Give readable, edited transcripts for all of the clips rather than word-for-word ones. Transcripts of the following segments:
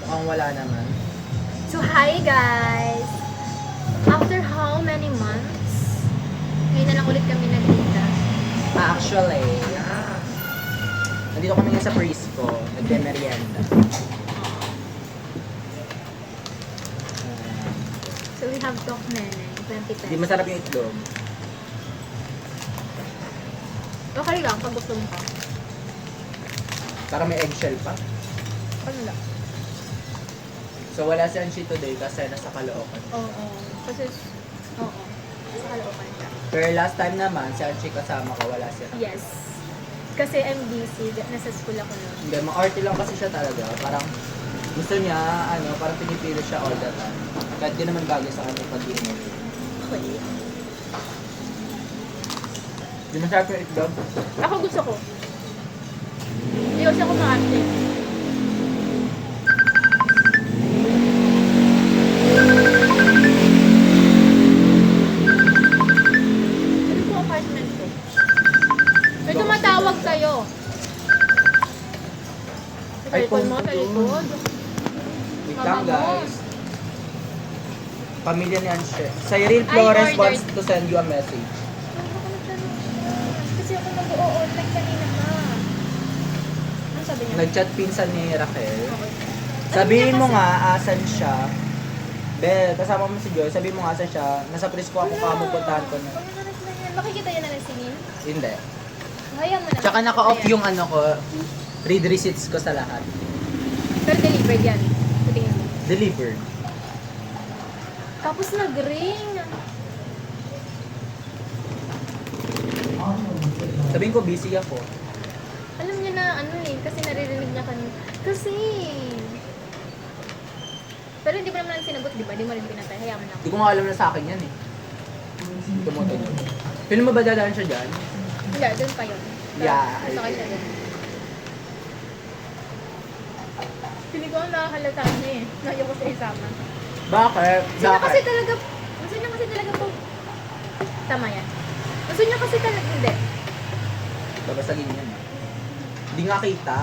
Mukhang wala naman. So, hi guys! After how many months, ngayon na lang ulit kami nagkita. Actually, nandito kami nga sa Prisco. Nagme-merienda. So, we have Tok Neneng, 20 pesos. Hindi masarap yung itlog. Okay lang, pag gusto mo ka. Parang may eggshell pa. Ano lang? So wala si Anshi today kasi nasa Caloocan. Oo. Kasi, oo. Sa Caloocan siya. Pero last time naman, si Anshi kasama ko, wala siya. Yes. Kasi I'm busy. Nasa school ako nun. Hindi, ma-arty lang kasi siya talaga. Parang gusto niya, parang pinipili siya all the time. Kahit di naman bagay sa kanya pag-iingat. Okay. Di masarap yung itlog? Ako gusto ko. Hindi kasi ako maarte. Ano po apartment ko? May tumatawag sa'yo. Sa Ay, cellphone mo, sa phone ko likod. Wait Mama lang mo. guys. Pamilya ni Anshi. Cyril I Flores ordered. wants to send you a message. Kasi ako mag-o-online kanina pa. Ano sabi niya? Nag-chat pinsan ni Raquel. Okay. Sabihin Ano mo niya nga, asan siya. Bel, kasama mo si Joy. Sabihin mo nga, asan siya. Nasa Prisco ako Wala. kamupuntahan ko na. Wala na yan. Makikita yan na nagsingin. Hindi. Hayaan mo na. Tsaka naka-off Ayan. yung ko, read receipts ko sa lahat. Pero delivered yan. Tingnan mo. Delivered. Tapos nag-ring. Sabihin ko, busy ako. Alam niya na kasi naririnig niya kanina. Kasi. Pero hindi mo naman sinagot, di ba? Di mo rin pinatay. Hayaan mo na. Hindi ko nga alam na sa akin yan eh. Tumutunog. Pili mo ba dadaan siya dyan? Hindi, doon pa yun. Yeah, Sakay siya doon. Pili ko ang nakakalata niya eh. Nayo ko sa isama. Bakit? Gusto niya kasi talaga po. Tama yan. Gusto niya kasi talaga, hindi. Babasagin yan. Hindi nga kita.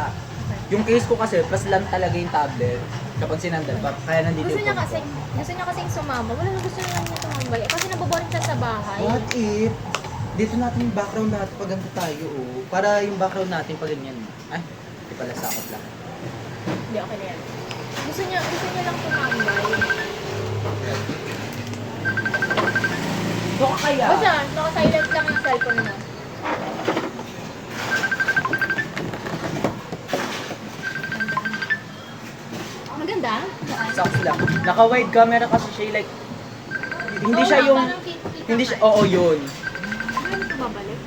Yung case ko kasi, plus lang talaga yung tablet. Kapag sinandal pa, kaya nandito Gusto niya phone kasi, ko. gusto niya kasing sumama. Wala na gusto niya tumambay. Kasi naboboring siya sa bahay. What if? Dito natin yung background natin pag ganito tayo, oh. Para yung background natin pag ganyan. Ay, di pala sakot lang. Hindi, okay na yan. Gusto niya lang tumambay. Doon ka kaya? Basta, naka-silent lang yung cellphone mo. Maganda? Saan? Sucks lang. Naka-wide camera kasi siya like, hindi siya yung, hindi siya, oo yun. Ano ito babalik?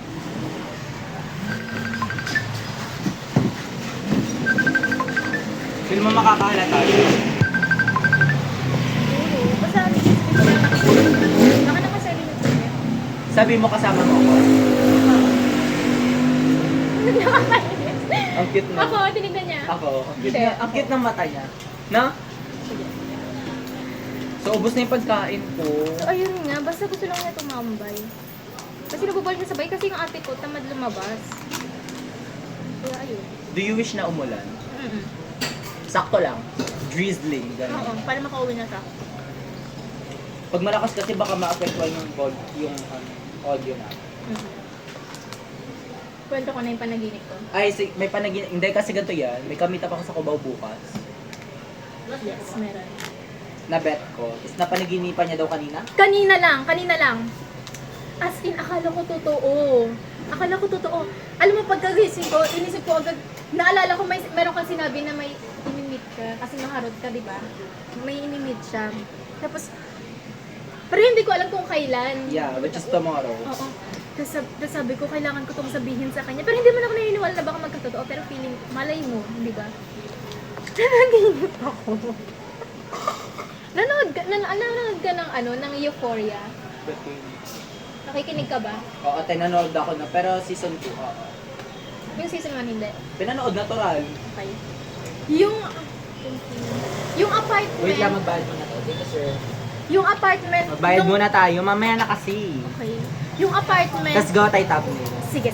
Feel mo makakahalata yun. Oo. Basta, baka naka-silent siya. Sabi mo kasama mo ako. Nakakainis. Ang cute na. Ako, tinignan niya. Ako, ang cute, Hindi, na, ang cute ng mata niya. No? Sige. So, ubos na yung pagkain ko. So, ayun nga. Basta gusto lang niya tumambay. Kasi nababalik na sabay. Kasi yung ate ko, tamad lumabas. Kaya ayun. Do you wish na umulan? Mm-mm. Sakto lang. Drizzling, Oo, gano'n. para makauwi na siya. Pag malakas kasi baka ma-affectual yung audio na. Mm-hmm. Kwento ko na yung panaginip ko. Ay, may panaginip. Hindi kasi ganito yan. May kamit ako sa Cubao bukas. Yes, meron. Na bet ko. Tapos napanaginipan niya daw kanina. Kanina lang. As in, akala ko totoo. Alam mo, pagkagising ko, inisip ko agad, naalala ko, meron kang sinabi na may inimit ka, kasi naharot ka, di ba? May inimit siya. Tapos, pero hindi ko alam kung kailan. Yeah, which is tomorrow. Oo. Tapos sabi ko, kailangan ko itong sabihin sa kanya. Pero hindi man ako naniniwala na baka magkatotoo. Pero feeling, malay mo, di ba? Nanaginip ako. Nanood ka ng Euphoria. Nakikinig ka ba? Oo, tinanood ako na. Pero season 2, oo. Yung season 1 hindi. Pinanood natural. Okay. Yung apartment. Wait lang, magbayad muna to. Dito, sir. Yung apartment. Magbayad nung- muna tayo. Mamaya na kasi. Okay. Yung apartment. Tapos go tayo top nila. Sige.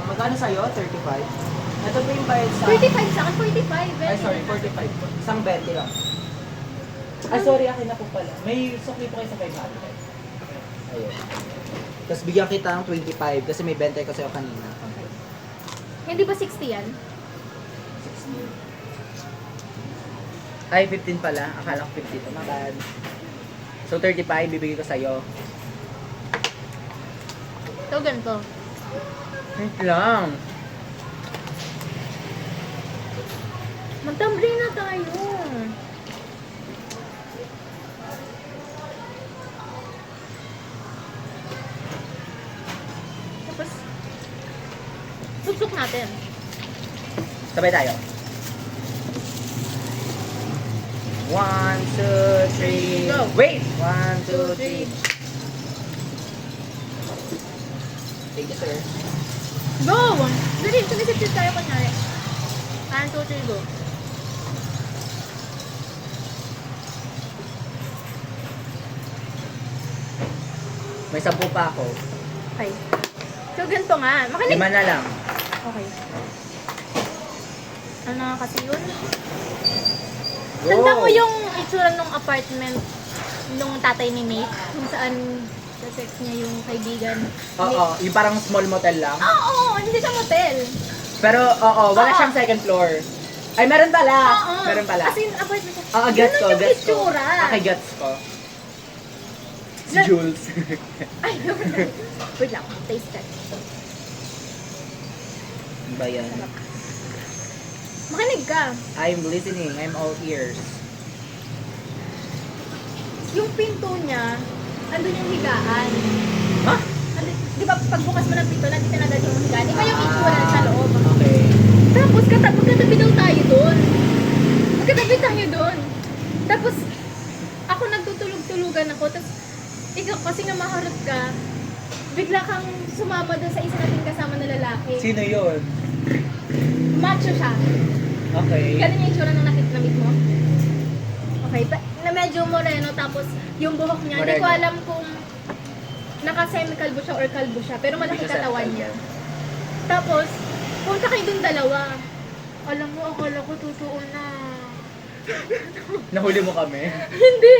Magkano sa'yo? 35? Ito po yung bayad sa... 35 sa akin, 45. Ay, sorry, 45 po. Isang 20 lang. Ay, sorry, akin na po pala. May sukli po kayo sa 500. Ayun. Tapos bigyan kita ng 25 kasi may 20 ko sa'yo kanina. Hindi ba 60 yan? 16. Ay, 15 pala. Akala ko 50. Tumakan. So, 35 bibigay ko sa'yo. Ito, ganito. Wait lang. Magtumbling na tayo. Tapos, suksok natin. Sabay tayo. 1, 2, 3. Go. Wait! 1, 2, 3. Thank you, sir. Go! Dali, sumisip-sip tayo kunyari. 1, 2, 3, go. May 10 pa ako. Okay. So, ganito nga. Makinig. 5 na lang. Okay. Ano nga kasi yun? Go! Tanda mo yung itsura ng apartment nung tatay ni Nate? Kung saan sa sex niya yung kaibigan. Oo, yung parang small motel lang. Oo, hindi siya motel. Pero, oo, wala Oo. siyang second floor. Ay, meron pala! Oo. Meron pala. As in, apartment siya. Oo, gets ko, Ganun yung gets ko. itsura. Okay, gets ko. Si Na- Jules. Ay, wait lang. Taste test. Ano ba yan? Sarap. Makinig ka. I'm listening. I'm all ears. Yung pinto niya, andun yung higaan. Ha? Di ba pagbukas mo ng pinto, nandito na agad yung higaan. Iba yung itsura sa loob. Okay. Tapos magkatabi daw tayo doon. Magkatabi tayo doon. Tapos ako nagtutulog-tulugan ako. Tapos ikaw kasi nga maharap ka, bigla kang sumama doon sa isa nating kasama na lalaki. Sino yun? Macho siya. Okay. Ganun yung itsura ng namit mo? Okay, na medyo moreno tapos yung buhok niya, hindi ko Moreno. alam kung naka-semi-kalbo siya or kalbo siya, pero malaki Hindi siya katawan kalbo. niya. Tapos, punta kayo dun dalawa. Alam mo, akala ko totoo na. Nahuli mo kami? Hindi!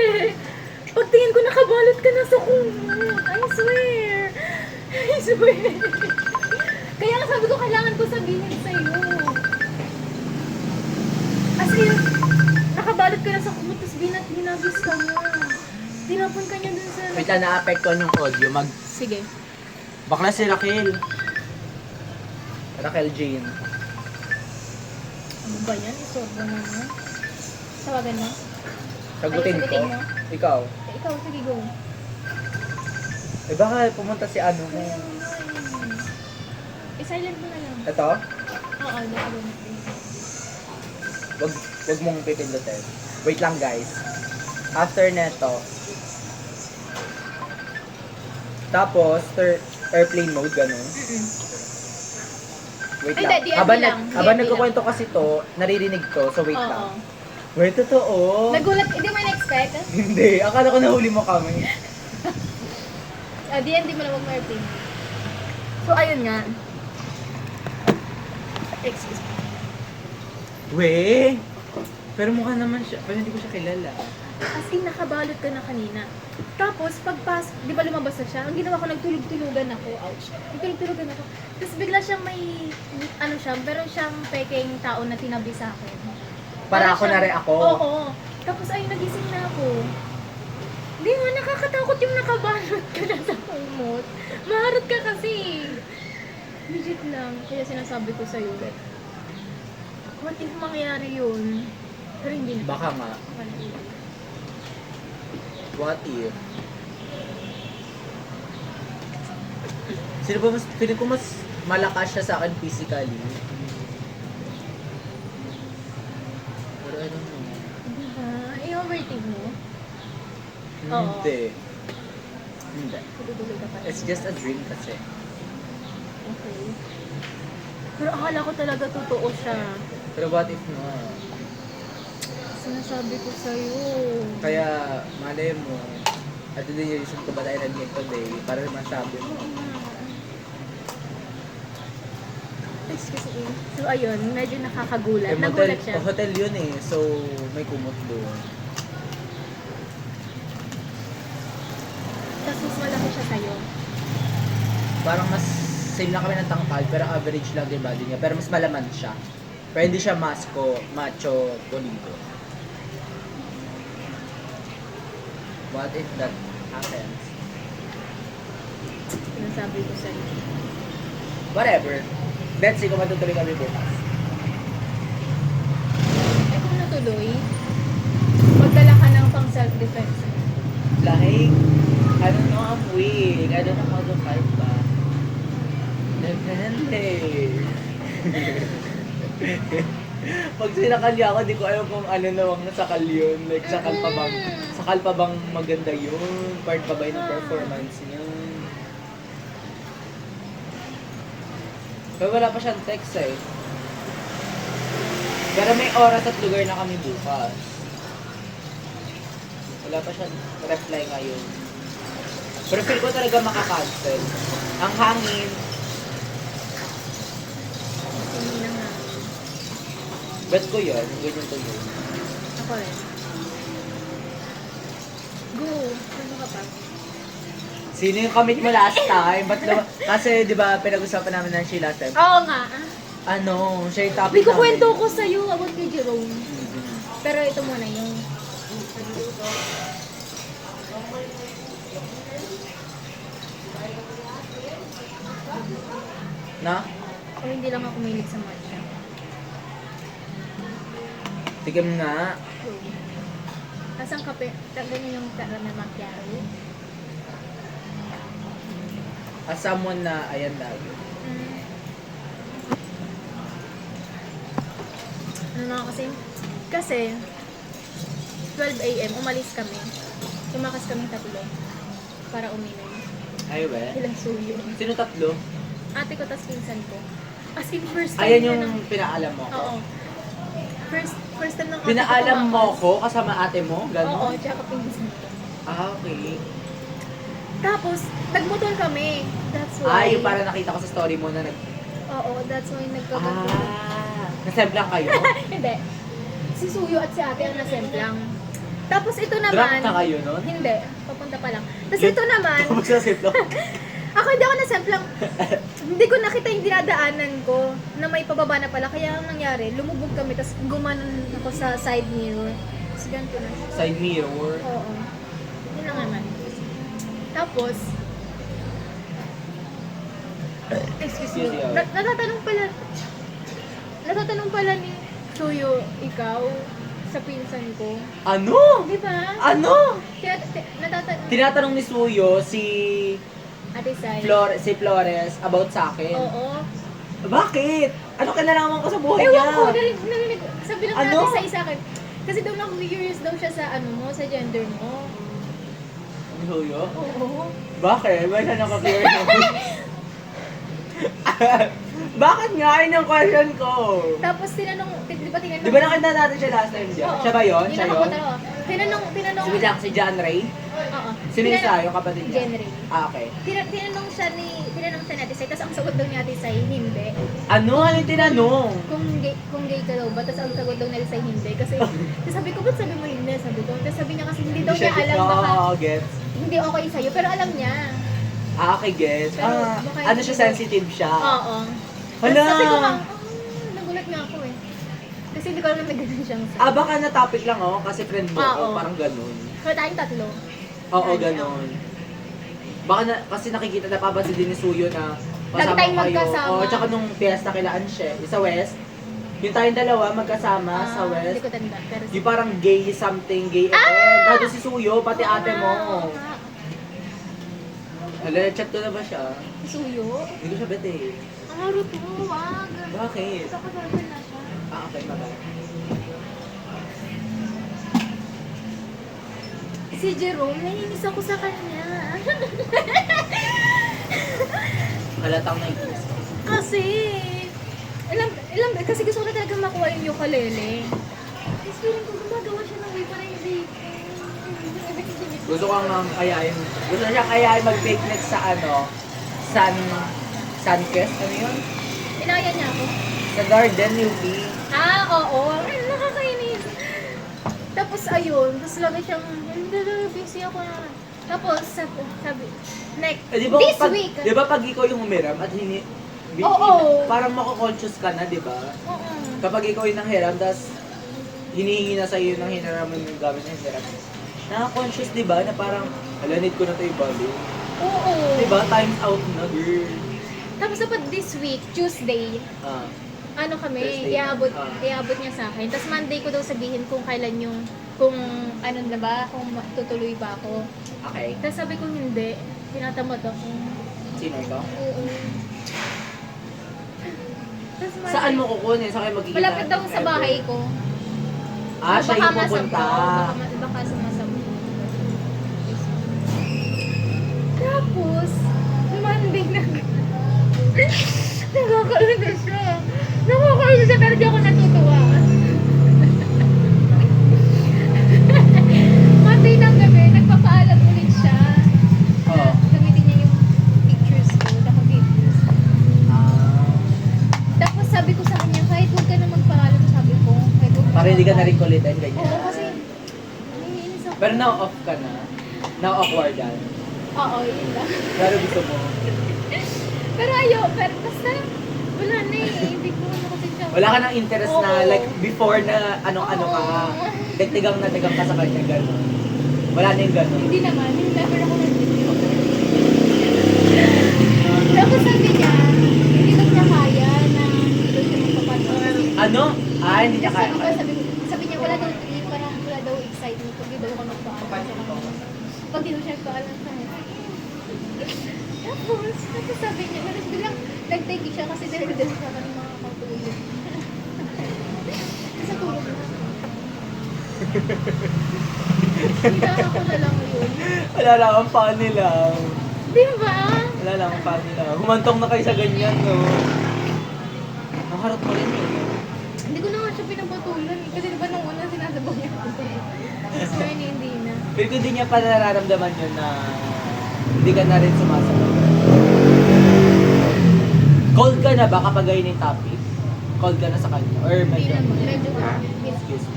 Pagtingin ko, nakabalot ka na sa kumot. I swear! I swear! Kaya nga sabi ko, kailangan ko sabihin sa'yo. As in, nakabalot ka na sa kumot, tapos binagis ka mo. Tinapon ka niya dun sa... Wait lang, naapektuhan yung audio. Sige. Bakla si Raquel. Raquel Jane. Ano ba yan? Isorbo na mo. Tawagan mo? Sagutin Ay, ko. sagutin mo? Ikaw. Ikaw, sige, go. Eh baka pumunta si ano mo. I-silent mo na lang. Ito? Oo, dito. Wag mong pipindutin. Wait lang guys. After neto. Tapos, airplane mode, gano'n. Wait Ay, lang. di, Habang, lang. habang Di, nagkukwento kasi to, naririnig ko. So wait Oo. lang. Wait, totoo. Nagulat, hindi mo na-expect? Hindi, akala ko nahuli mo kami. Hindi mo na mag-airplane. So, ayun nga. Excuse me. We? Pero mukha naman siya. Pero hindi ko siya kilala. As in, nakabalot ka na kanina. Tapos, di ba lumabas na siya? Ang ginawa ko, nagtulog-tulugan ako. Ouch. Nagtulog-tulugan ako. Tapos bigla siyang may, meron siyang peking tao na tinabi sa akin. Para ako na rin ako. Oo. Tapos ayun, nagising na ako. Di nga, nakakatakot yung nakabalot ka na sa kumot. Maharot ka kasi. Legit lang. Kaya sinasabi ko sa'yo. What if mangyari yun? Pero hindi na. Baka nga. What if? Sino ba mas, feeling ko mas malakas siya sa akin physically. Pero I don't know. Diba? I-overthink mo? Oo. Hindi. Hindi. Tuloy ka pa rin. It's just a dream kasi. Okay. Pero akala ko talaga totoo siya. Pero what if no? Sinasabi ko sa'yo. Kaya, malay mo, at hindi yung reason ko ba tayo nag-meet today para masabi mo. Oo nga. Excuse me. So, ayun, medyo nakakagulat. Eh, Nagulat siya. hotel yun eh. So, may kumot doon. Tapos mas malaki siya sa'yo. Parang mas same lang kami ng tangkad, pero average lang din body niya. Pero mas malaman siya. Pero hindi siya macho, polido. What if that happens? Sinasabi ko sa'yo. Whatever. Let's see kung matutuloy kami bukas. Eh kung natuloy, magdala ka ng pang self-defense. Like, I don't know, I'm weak. I don't know how to fight ba. Depende. Pag sinakal niya ako, di ko alam kung ano nawang nasakal yun. Like, sakal pa bang maganda yun? Part pa ba yun ng performance niya? Pero wala pa siyang text eh. Pero may oras at lugar na kami bukas. Wala pa siyang reply ngayon. Pero feel ko talaga makakancel. Ang hangin, Hindi na nga. bet ko yun, ganyan to yun. Ako rin. Go! Ano ka pa? Sino yung commit mo last time? Kasi di ba pinag-usapan namin ng she last time? Oo nga. Ano, siya yung topic Hindi ko namin. kwento ko sa'yo about kay Jerome. Pero ito muna yung... Na? O hindi lang ako mahilig sa matcha. Tigam nga. Tapos ang kape, ganyan yung caramel macchiato. As someone na, ayan lagi. Ano na kasi 12 a.m. umalis kami. Tumakas kami tatlo para uminom. Ay, we. Ilang suyo. Sino tatlo? Ate ko tas pinsan ko. As in first time Ayan niya yung ng- pinaalam mo ko. Oo. First time ng ate ko Pinaalam mo tumakas. ko kasama ate mo? Oo, Ganon? tsaka pinsan ko. Ah, okay. Tapos, nagmotor kami. That's why. Ay, yung para nakita ko sa story mo na nag... Oo, that's why nagkaganto. Nasemplang kayo? Hindi. Si Suyo at si ate ang nasemplang. Tapos ito Drunk naman... na kayo nun? Hindi. Papunta pa lang. Tapos Yun- ito naman... Tapos nasemplang? Ako hindi ako nasemplang. Hindi ko nakita yung dinadaanan ko na may pababa na pala. Kaya ang nangyari, lumubog kami. Tapos gumanon ako sa side mirror. Tapos ganito na. Side mirror. Oo. Yun lang naman. Tapos... Excuse me. Excuse you. Natatanong pala ni Suyo, ikaw, sa pinsan ko. Ano? Di ba? Ano? Tinatanong ni Suyo si Ate Sai. si Flores about sa akin. Oo. Bakit? Ano kinalaman ko sa buhay Ewan niya? ko, narinig ko. Sabi lang Ano? natin sa isa akin. Kasi daw na-curious daw siya sa ano mo, sa gender mo. Ni Suyo? Oo. Bakit? Ba't siya nakakurious? Bakit nga? Yun ang question ko. Tapos tinanong, di ba tinanong? Di ba nakita natin siya last time dyan? Oo. Siya ba yun? Yung Siya yun? nakapunta ako. Tinanong, Si Jack, si John Ray? Oo. Sino isa? Yung kapatid niya? Genre. Ah, okay. Tinanong siya ni Ate Sai, tapos ang sagot daw ni Ate Sai, hindi. Ano? Ano yung tinanong? Kung gay ka daw ba? Tapos ang sagot daw ni Ate Sai, hindi. Kasi sabi ko, ba't sabi mo hindi? Sabi ko. Tapos sabi niya kasi hindi daw niya alam baka Oo, gets. hindi okay sa'yo, pero alam niya. Ah, okay, gets. Pero Ah, baka ano hindi siya, daw- sensitive siya. Oo. Hala! Tapos sabi ko nga, nagulat nga ako eh. Kasi hindi ko alam na ganun siyang sabi. Ah, baka na topic lang oh, kasi friend mo ko, Oo. parang ganun. So tayong tatlo. Oo, Ano? ganun. Baka na, kasi nakikita na papansin din ni Suyo na Lagi kasama tayong kayo. magkasama. Oo, tsaka nung fiesta kila Anshe, sa West, yung tayong dalawa magkasama sa Hindi West. ko tanda. Pero Yung parang gay something, gay event. Nandun si Suyo, pati ate mo. Oo nga. Hala, chat ko na ba siya? Suyo? Hindi ko siya bet eh. Ang harot mo, wag. Bakit? Gusto ko sabi na siya. Ah, okay, mabay. Si Jerome, naiinis ako sa kanya. Halatang naiinis. Kasi, kasi gusto ko na talaga makuha yung ukulele. Tapos feeling ko gumagawa siya ng way para hindi. Gusto ko nga kayain. Gusto siya kayain mag-fake net sa ano? Sunkest? Ano yun? Inaya niya ako. Sa garden, UP. Ah, oo. Ay, nakakainis. Tapos ayun, tapos lagi siyang, hindi, busy ako na. Tapos sabi, next, Eh, di ba, this pag, week. di ba pag ikaw yung humiram at Oo. parang mako-conscious ka na, di ba? Oo. Kapag ikaw yung nanghiram, tapos hinihingi na sa'yo ng hiniraman yung gamit na hiniram. Nakaka-conscious, di ba? Na parang, need ko na ito ibalik. Oo. Di ba? Time's out na, girl. Tapos dapat this week, Tuesday, Ah, ano kami, Thursday. iabot niya sa akin. Tapos Monday ko daw sabihin kung kailan yung, kung ano na ba, kung tutuloy ba ako. okay. Tapos sabi ko hindi, tinatamad ako. Sino ikaw? Oo. Tapos Monday, Saan mo kukunin? Saan kayo magkikita? malapit daw sa bahay ko. Ah, siya yung pupunta. Baka sumasama. Tapos, Monday na. Nakakainis siya. Nakakainis siya, pero di ako natutuwa. Monday ng gabi, nagpapaalam ulit siya. Oo. Gamitin niya yung pictures ko, naka-videos. Ah. Tapos sabi ko sa kanya, kahit huwag ka na magpaalam, sabi ko. Kahit huwag Para hindi ka na rin magpaalam. kulitin, ganyan. Oo, kasi naiinis ako. Pero now off ka na. Now awkwardan. Oo, yun lang. Pero gusto mo. Pero pero basta, wala na eh. Hindi ko ano kasi siya. Wala ka ng interest na Oo. like before na ano-ano ka. Oo. Dagtigang na tigang ka sa kanya, gano'n. Wala na yung gano'n. Hindi naman, yung never ako nag-video. Tapos sabi niya, hindi daw niya kaya na hindi daw siya magpapanood. Ano? Ah, hindi niya kaya. Sabi niya, wala daw, parang wala daw excitement pag di daw ako magpaalam. Pag di daw siya nagpaalam sa akin. Tapos sabi niya, pero bilang nag-take siya kasi dahil siya ka ng mga katulog. Sa tulog na. Hinara ko na lang yun. Wala lang, ang funny lang. Di ba? Wala lang, ang funny lang. Humantong na kayo sa ganyan, no? Nakaharap mo rin yun. Hindi ko na nga siya pinapatulan eh. Kasi diba nung una sinasabaw niya ako. Tapos ngayon hindi na. Pero kung di niya pa nararamdaman yun na hindi ka na rin sumasagot. Cold ka na ba kapag ayun yung topic? Cold ka na sa kanya? Or Hindi medyo? naman. Medyo Excuse me.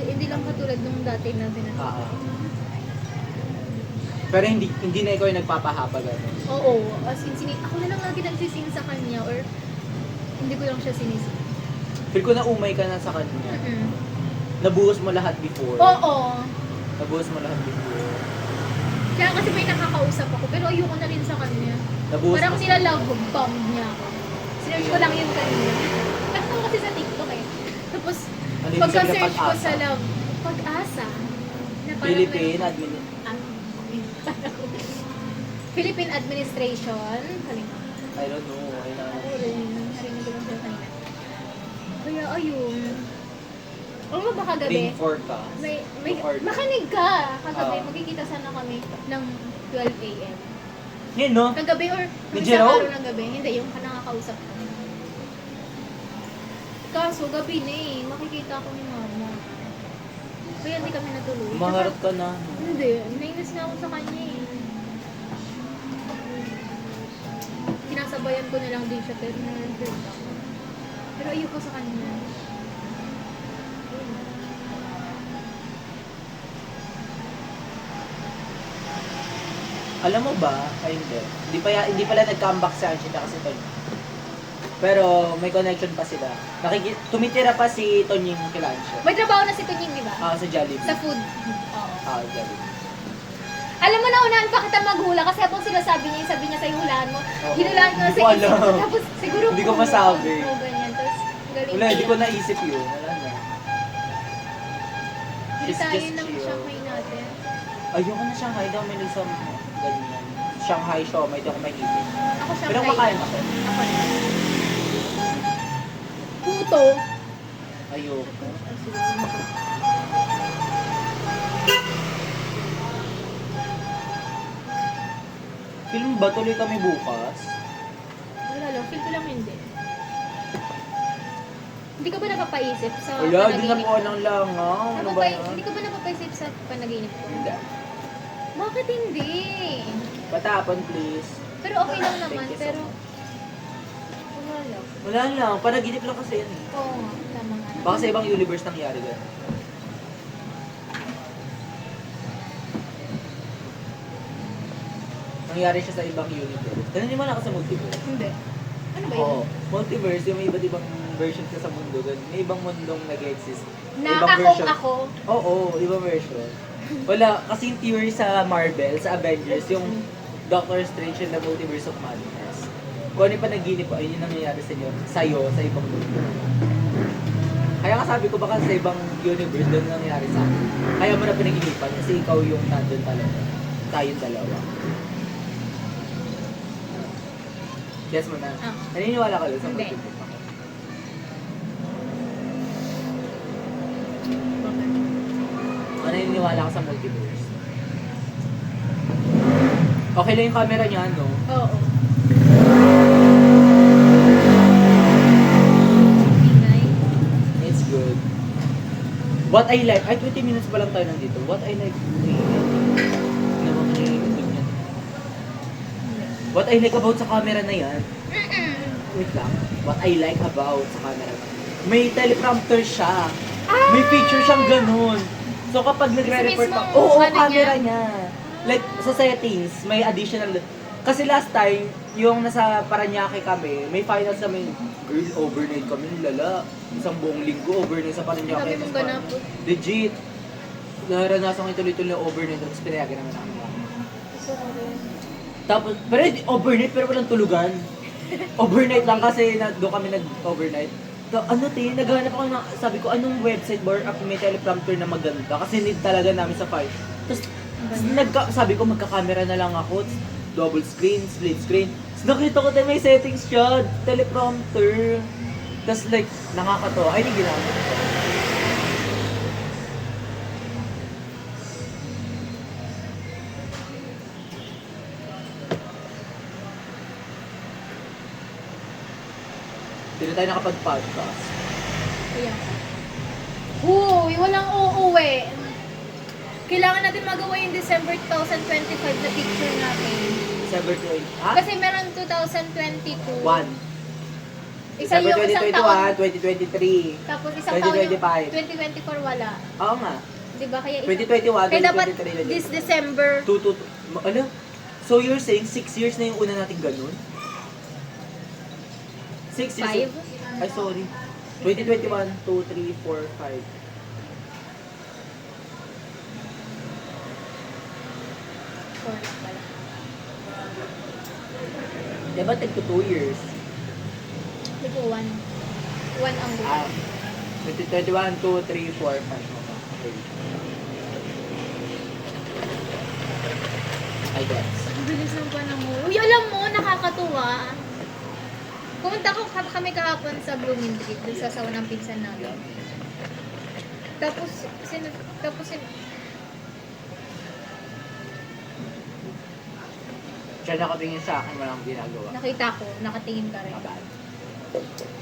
hindi lang katulad nung dati na sinasabaw. Ah. Pero hindi na ikaw yung nagpapahaba gano'n. Oo. As in, ako na lang lagi nagsising sa kanya or hindi ko lang siya sinising. Feel ko na umay ka na sa kanya. Nabuhos mo lahat before. Oo. Nabuhos mo lahat before. Kaya kasi may nakakausap ako pero ayoko na rin sa kanya. Nabuhos Parang mo. nilalove bomb niya ako. Sinerge ko lang yung kanina. Nakita ko kasi sa TikTok eh. Tapos, Ano yung sabi ng pagka-search ko pag-asa? sa love, pag-asa. Na parang Philippine may- admin. Philippine Administration. Kalimutan. I don't know. I don't Ako know. rin, narinig ko lang siya kanina. Kaya ayun. Alam mo ba kagabi? Ring 4 ka. May, Record. makinig ka. Kagabi, Ah. magkikita sana kami ng 12 a.m. Yun, no? Kagabi or Ni isang Jerome? araw ng gabi. Hindi, yung nakakausap ko. Kaso, gabi na eh. Makikita ko ni mama. Kaya hindi kami natuloy. Maharap ka na. Hindi. Nainis na ako sa kanya eh. Sinasabayan ko na lang din siya pero na-hurt ako. Pero ayoko sa kanya. Alam mo ba? Ay, hindi. Hindi pala nag-comeback si Anshita kasi Tony. Pero may connection pa sila. Tumitira pa si Tonying kila Ansha. May trabaho na si Tunying, di ba? Ah, sa Jollibee. Sa food. Oo. Ah, Jollibee. Alam mo na unahan pa kita maghula kasi habang sinasabi niya, sabi niya sa'yo hulaan mo. Oo. Hinulaan ko na Hindi sa ko isip ko. alam. Tapos siguro Hindi ko masabi. Oo, ganyan. Tapos galing Wala, hindi ko naisip yun. Wala na. She's Tayo just ng chill. Shanghai natin. Ayoko na Shanghai daw. May isang ganyan. Shanghai siya. May daw mahilig. Ako Shanghai. Pero makain ako. Ako na. Puto. Ayoko. Feel mo ba tuloy kami bukas? Wala lang. Feel ko lang hindi. Hindi ka ba napapaisip sa Wala, di na panaginip po ko? ng langaw. Ano ba yan? Hindi ka ba napapaisip sa panaginip ko? Hindi. Bakit hindi? Patapon, please. Pero okay lang naman. Thank you so Pero much. wala lang. Wala lang, panaginip lang kasi yan eh. Oo nga, tama nga. Baka sa ibang universe nangyari yan. Nangyari siya sa ibang universe. Naniniwala ka sa multiverse? Hindi. Ano ba yun? Oo. Multiverse, yung may iba't ibang version ka sa mundo. Ganun. May ibang mundong nag-exist. May Na ibang akong version. ako. Oo, ibang version. Wala, kasi yung theory sa Marvel, sa Avengers, yung Doctor Strange and the Multiverse of Madness. Kung ano yung panaginip ko, ayun yung nangyayari sa inyo, sa'yo, sa ibang mundo. Kaya nga sabi ko, baka sa ibang universe, doon nangyayari sa akin. Kaya mo na pinaginipan kasi ikaw yung nandun talaga. Tayong dalawa. Yes mo na. Ah. Naniniwala ka doon sa Hindi. multiverse? O naniniwala ka sa multiverse? Okay lang yung camera niya, no? Oo. Ingay. It's good. What I like, ay 20 minutes pa lang tayo nandito. What I like What I like about sa camera na yan, wait lang. What I like about sa camera na yan, may teleprompter siya. May feature siyang ganun. So kapag nagre-report Sa ka, mismong oo, ano camera niya. Like, sa settings, may additional. Kasi last time, yung nasa Paranaque kami, may finals kami, girl, overnight kami, lala. Isang buong linggo, overnight sa Paranaque. Sabi mong ganap. Legit. Naranasan ko yung tuloy-tuloy yung overnight, tapos pinayagan naman ako. Tapos, pero hindi overnight, pero walang tulugan. Overnight lang kasi doon kami nag-overnight. Ano naghahanap ako ng, sabi ko, anong website bar ako may teleprompter na maganda? Kasi need talaga namin sa file. Tapos, sabi ko, magka-camera na lang ako. Double screen, split screen. Tapos nakita ko tayo may settings siya, teleprompter. Tapos like, nakakatawa. Ay, hindi ginamit ko. Hindi tayo nakapag-podcast. Kaya. Uy, walang uuwi. Kailangan natin magawa yung December 2025 na picture natin. December 20. Ha? Kasi meron 2022. 1. Isa December yung isang 2021, taon. 2023. Tapos isang taon yung 2025. 2024 wala. Oo nga. Diba? Kaya 2021, kaya dapat 2023 na this December. Ano? So you're saying 6 years na yung una nating ganun? 6 years? 5? Ay, sorry. 2021, 2, 3, 4, 5. Diba take to 2 years? Diba 1? 1 ang Ah, buwan. 2021, 2, 3, 4, 5. Okay. I guess. Ang bilis ng panahon. Uy, alam mo, nakakatuwa. Pumunta ko kami kahapon sa Blooming Street, dun sa sawa ng pinsan namin. Tapos, Siya nakatingin sa akin, walang ginagawa. nakita ko, nakatingin ka rin. Mabad.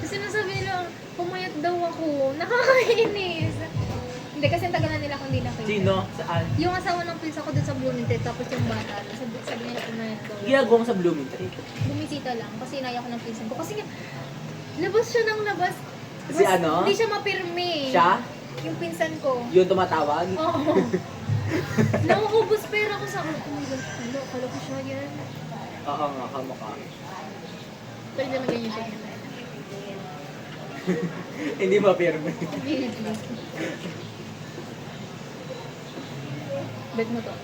Kasi nasabi nila, pumayat daw ako. Nakakainis. Hindi, kasi ang tagal na nila kung hindi nakita. Sino? Saan? Yung asawa ng pinsan ko dun sa Blooming Street, tapos yung bata, sabi nila pumayat daw. Ginagawa mo sa Blooming Tree. Bumisita lang, kasi inaya ko ng pinsan ko. Kasi nga, labas siya ng labas. Si ano? Hindi siya mapirme. Siya? Yung pinsan ko. Yung tumatawag? Oo. Nauubos pera ko sa ako. Oh my God, akala ko siya yan. Oo nga, kamukha. Pero naman ganyan siya. Hindi mapirme. Bet mo to.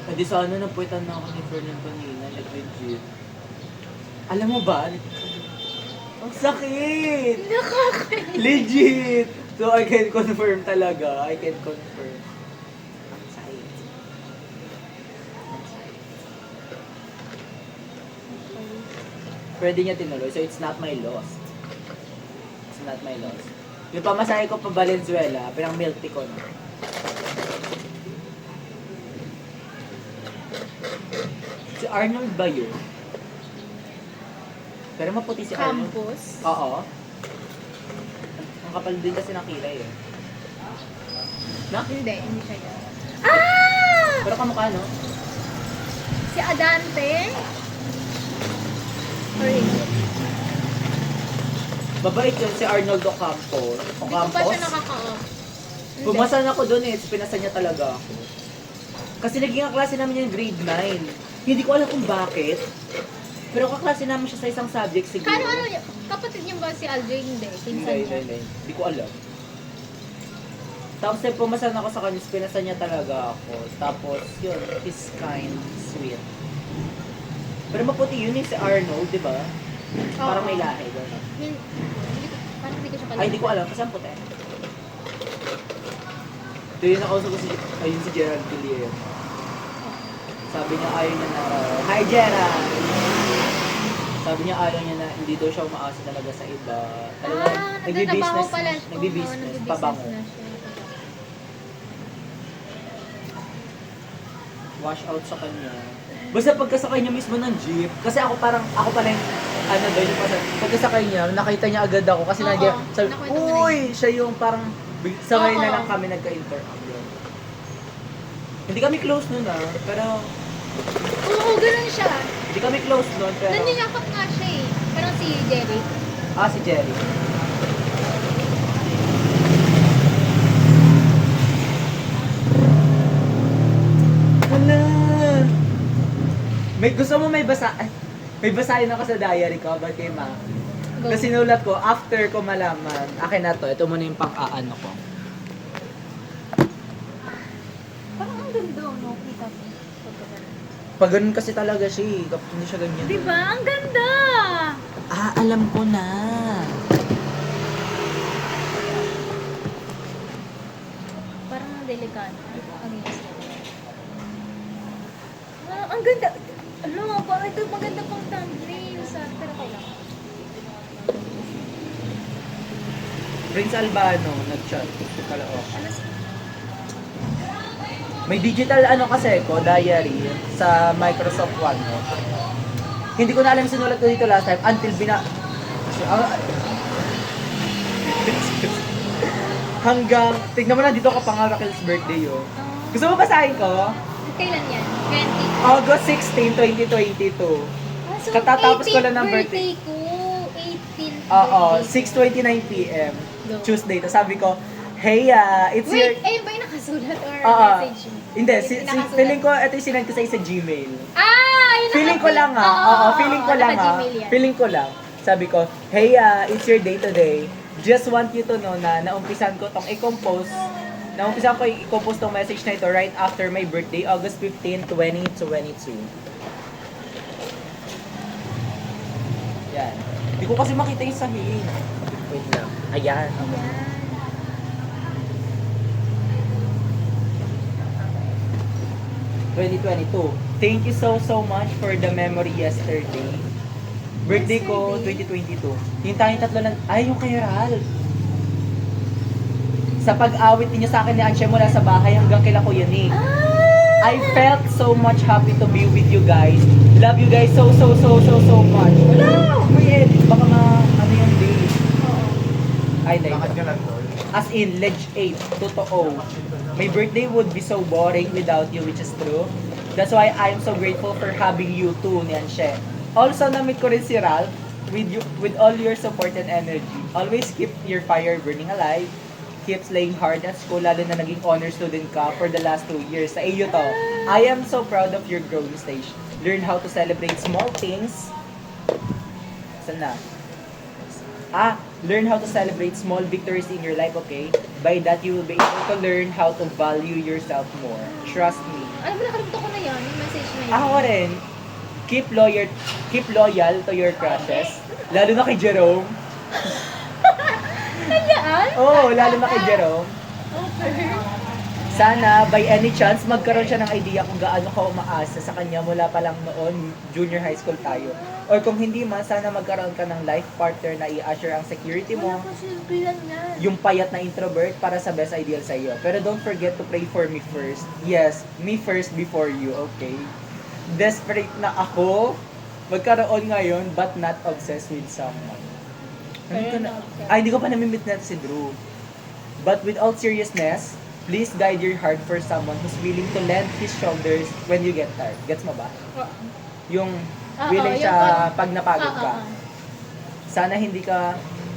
Hindi sana napuwitan na ako ni Fernan kanina, nag-legit. Alam mo ba? Ang sakit! Nakakainis. Legit! So I can confirm talaga. I can confirm. Ang sakit. Ang sakit. Pwede niya tinuloy, so it's not my loss. It's not my loss. Yung pamasahe ko pa Valenzuela, pinang milk tea ko na. Si Arnold ba yun? Pero maputi si Arnold. Campus. Oo. Ang kapal din kasi ng kilay eh. Na? Hindi siya yan. Ah! Pero kamukha no? Si Adante. Or him. Mabait yun si Arnold Ocampo. Hindi ko pa siya nakaka-off. Pumasa na ako doon eh. Pinasa niya talaga ako. Kasi naging kaklase namin yung grade 9. Hindi ko alam kung bakit. Pero kaklase namin siya sa isang subject siguro. Ano niya? Kapatid niya ba si Aldrin? Hindi. Pinsan niya. Hindi ko alam. Tapos pumasa na ako sa kanya, pinasa niya talaga ako. Tapos yun, he's kind, sweet. Pero maputi yun si Arnold, di ba? Parang may lahi doon. Parang hindi ko siya Ay, hindi ko alam kasi ang puti. Ito yun nakausap ko ayun si Gerald Villiers. Sabi niya ayaw niya na, hi Gerald! Sabi niya ayaw niya na hindi daw siya umaasa talaga sa iba. Nagtatrabaho pala. Nagbi-business, pabango. na siya. Wash out sa kanya. Basta pagkasakay niya mismo ng jeep, kasi ako pala yung, doon yung pasal. Pagkasakay niya, nakita niya agad ako kasi Oo, nandiyan, sabi, nakita mo na uy, siya yung parang, sabay na Oo. lang kami nagka-interact. Hindi kami close nun pero, Oo, ganun siya. hindi kami close nun, pero, Naniyakap nga siya eh. Parang si Jerry. si Jerry. Hala! May gusto mo may basahin ako sa diary ko about kay Ma. Go. Kasi sinulat ko, after ko malaman, akin na to, ito muna yung pang-aano ko. Parang ang ganda, no? Kita mo. Pag ganun kasi talaga siya eh, kapag hindi siya ganyan. Diba? Ang ganda! Alam ko na. Parang delikado. Against it. Ang ganda. Ano, parang ito maganda pang thumbnail sa pero kailangan. Prince Albano, nag-chat. Kalao. Ano si... May digital kasi ko, diary, sa Microsoft OneNote. Hindi ko na alam sinulat ko dito last time until hanggang, tignan mo na dito ka pang Raquel's birthday oh. Gusto mo basahin ko? Kailan yan? 20. August 16, 2022. So, Katatapos ko lang ng 18th birthday. ko. 18th Oo, birthday. 6:29 PM. Go. Tuesday. Tapos sabi ko, hey, it's your... Wait, ayun ba yung nakasulat or Oo. message mo? Hindi, Nakasulat. feeling ko, ito yung sinend ko sa Gmail. Yun Feeling ko lang feeling ko lang feeling ko lang. Sabi ko, hey, it's your day today. Just want you to know na naumpisan ko tong i-compose. Naumpisan ko i-compose tong message na ito right after my birthday, August 15, 2022. Yan. Hindi ko kasi makita yung sahihin. Wait lang. Ayan. Ayan. 2022. Thank you so much for the memory yesterday. Birthday ko, 2022. Yung tayong tatlo lang, yung kay Ral. Sa pag-awit niyo sa akin ni Anshe mula sa bahay hanggang kila Kuya Nick. I felt so much happy to be with you guys. Love you guys so much. Wala! May edit. Baka yung date. Ay, dahil. Bakit ka lang doon? As in, Ledge 8, totoo. My birthday would be so boring without you, which is true. That's why I'm so grateful for having you too, ni Anshe. Also, namit ko rin si Ralph with all your support and energy. Always keep your fire burning alive. Keep slaying hard at school, lalo na naging honor student ka for the last 2 years. Sa iyo to. I am so proud of your growing stage. Learn how to celebrate small things. Saan na? Learn how to celebrate small victories in your life, okay? By that, you will be able to learn how to value yourself more. Trust me. Alam mo, nakalimutan ko na yan, yung message na yun. Ako rin, keep loyal to your crushes. Lalo na kay Jerome. Kayaan? Oo, lalo na kay Jerome. Okay. Sana, by any chance, magkaroon siya ng idea kung gaano ka umaasa sa kanya mula pa lang noon, junior high school tayo. Or kung hindi man, sana magkaroon ka ng life partner na i-assure ang security mo, Wala ko silbihan yan. yung payat na introvert para sa best ideal sa iyo. Pero don't forget to pray for me first. Yes, me first before you, okay? Desperate na ako, magkaroon ngayon, but not obsessed with someone. Hindi ko pa namimit na si Drew. But with all seriousness, please guide your heart for someone who's willing to lend his shoulders when you get tired. Gets mo ba? Yung willing yung siya parang- pag napagod ka. Oo. Sana hindi ka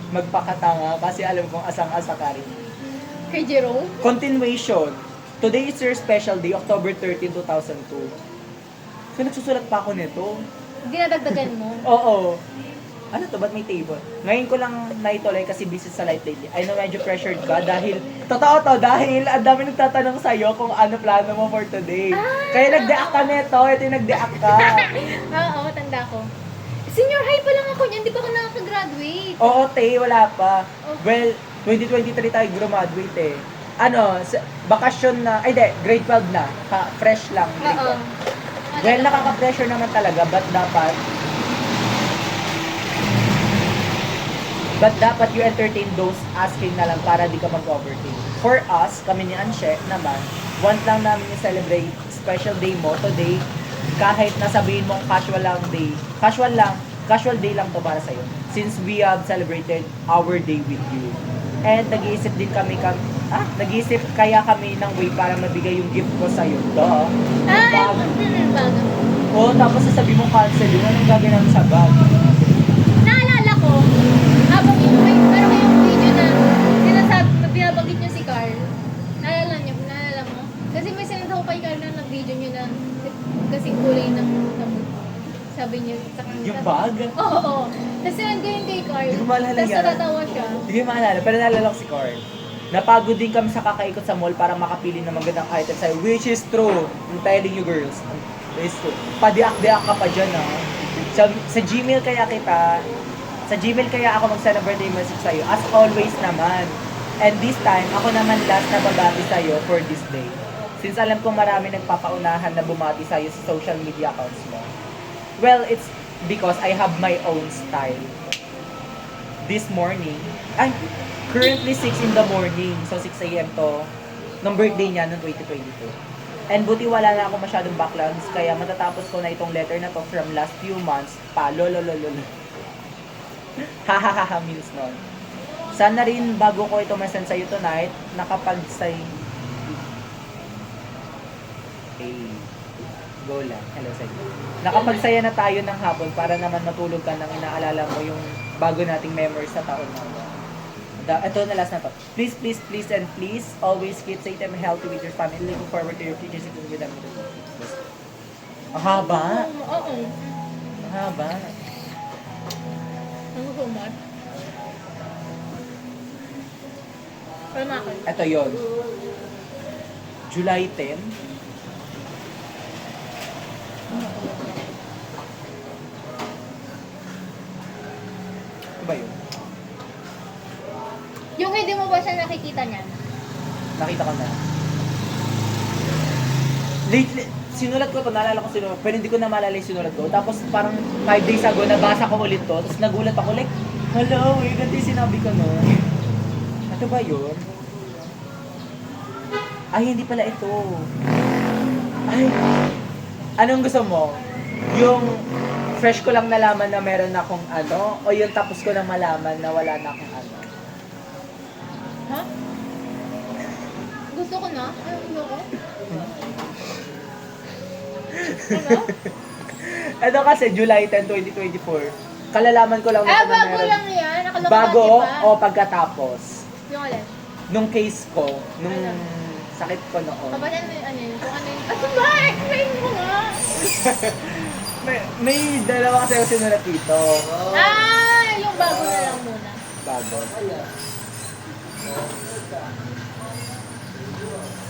magpakatanga kasi alam kong asang-asa ka rin. Kay Jerome? Continuation. Today is your special day, October 13, 2002. So, nagsusulat pa ako nito. Dinadagdagan mo. Oo. Ano to? Ba't may table? Ngayon ko lang naituloy kasi busy sa life lately. I know medyo pressured ka dahil, totoo to, dahil ang dami nagtatanong sa'yo kung ano plano mo for today. Kaya nagdeak ka nito, ito yung nagdeak ka. Oo, tanda ko. Senior high pa lang ako niyan, di pa ako nakaka-graduate. Oo, te, wala pa. Well, 2023 tayo graduate eh. Ano, bakasyon na, ay di, grade 12 na. Fresh lang, grade Oo. 12. Well, nakaka-pressure naman talaga, but dapat you entertain those asking na lang para di ka mag-overthink. For us, kami ni Anshe naman, want lang namin i-celebrate special day mo today, kahit nasabihin mong casual day lang to para sa'yo. Since we have celebrated our day with you. And nag-iisip nag-iisip kaya kami ng way para mabigay yung gift ko sa'yo. Duh. Bag. Bago. Oo, tapos sasabihin mong cancel yun, anong gagawin namin sa bag? Naalala ko, habang meron kayong video na binabanggit niyo si Carl. Naalala mo? Kasi may sinunod ako kay Carl na nag-video niyo na kasi kulay ng sabi niyo sa kanya. Yung bag? Oo. Tapos sinunod ko yung kay Carl. Hindi ko maalala Tapos yan. natatawa siya. Hindi ko maalala, pero naalala ko si Carl. Napagod din kami sa kakaikot sa mall para makapili ng magandang item sa'yo, which is true. I'm telling you girls, it's true. Padiak-diak ka pa dyan Sa Gmail kaya ako mag-send ng birthday message sa'yo, as always naman. And this time, ako naman last na babati sa'yo for this day. Since alam kong marami nagpapaunahan na bumati sa'yo sa social media accounts mo. Well, it's because I have my own style. This morning, currently 6 in the morning, so 6 a.m. to, ng birthday niya noong 2022. And buti wala na ako masyadong backlogs, kaya matatapos ko na itong letter na to from last few months pa, lololololo. Hahaha means nun. Sana rin bago ko ito masend sa'yo tonight, nakapagsay... Hey, go lang. Hello sa'yo. Nakapagsaya na tayo ng hapon para naman matulog ka nang inaalala mo yung bago nating memories sa taon na. Ito na last na to. Please, please, please, and please, always keep safe and healthy with your family. Looking forward to your future sitting with them. Ang haba. Oo. Ang haba. Ang humor. Palma ako. Ito yon. July 10. Ano ba yun? Yung hindi mo ba siya nakikita niyan? Nakita ko na. Lately, sinulat ko to, naalala ko sinulat, pero hindi ko na maalala yung sinulat ko. Tapos parang 5 days ago, nabasa ko ulit to, tapos nagulat ako, like, hello, ganito yung sinabi ko no. Ito ba yun? Ay, hindi pala ito. Ay, anong gusto mo? Yung fresh ko lang nalaman na meron akong ano, o yung tapos ko lang malaman na wala na akong ano? Ha? Gusto ko na? Ano gusto ko? Ano? Ito kasi July 10, 2024. Kalalaman ko lang na Bago meron. lang yan. Akala ko Bago dati pa. o pagkatapos? Yung alin? Nung case ko, nung sakit ko noon. Kabayan mo yung ano yun? Kung ano yun? Ano ba? Explain mo nga! may dalawa kasi ako sinulat dito. Yung bago na lang muna. Bago.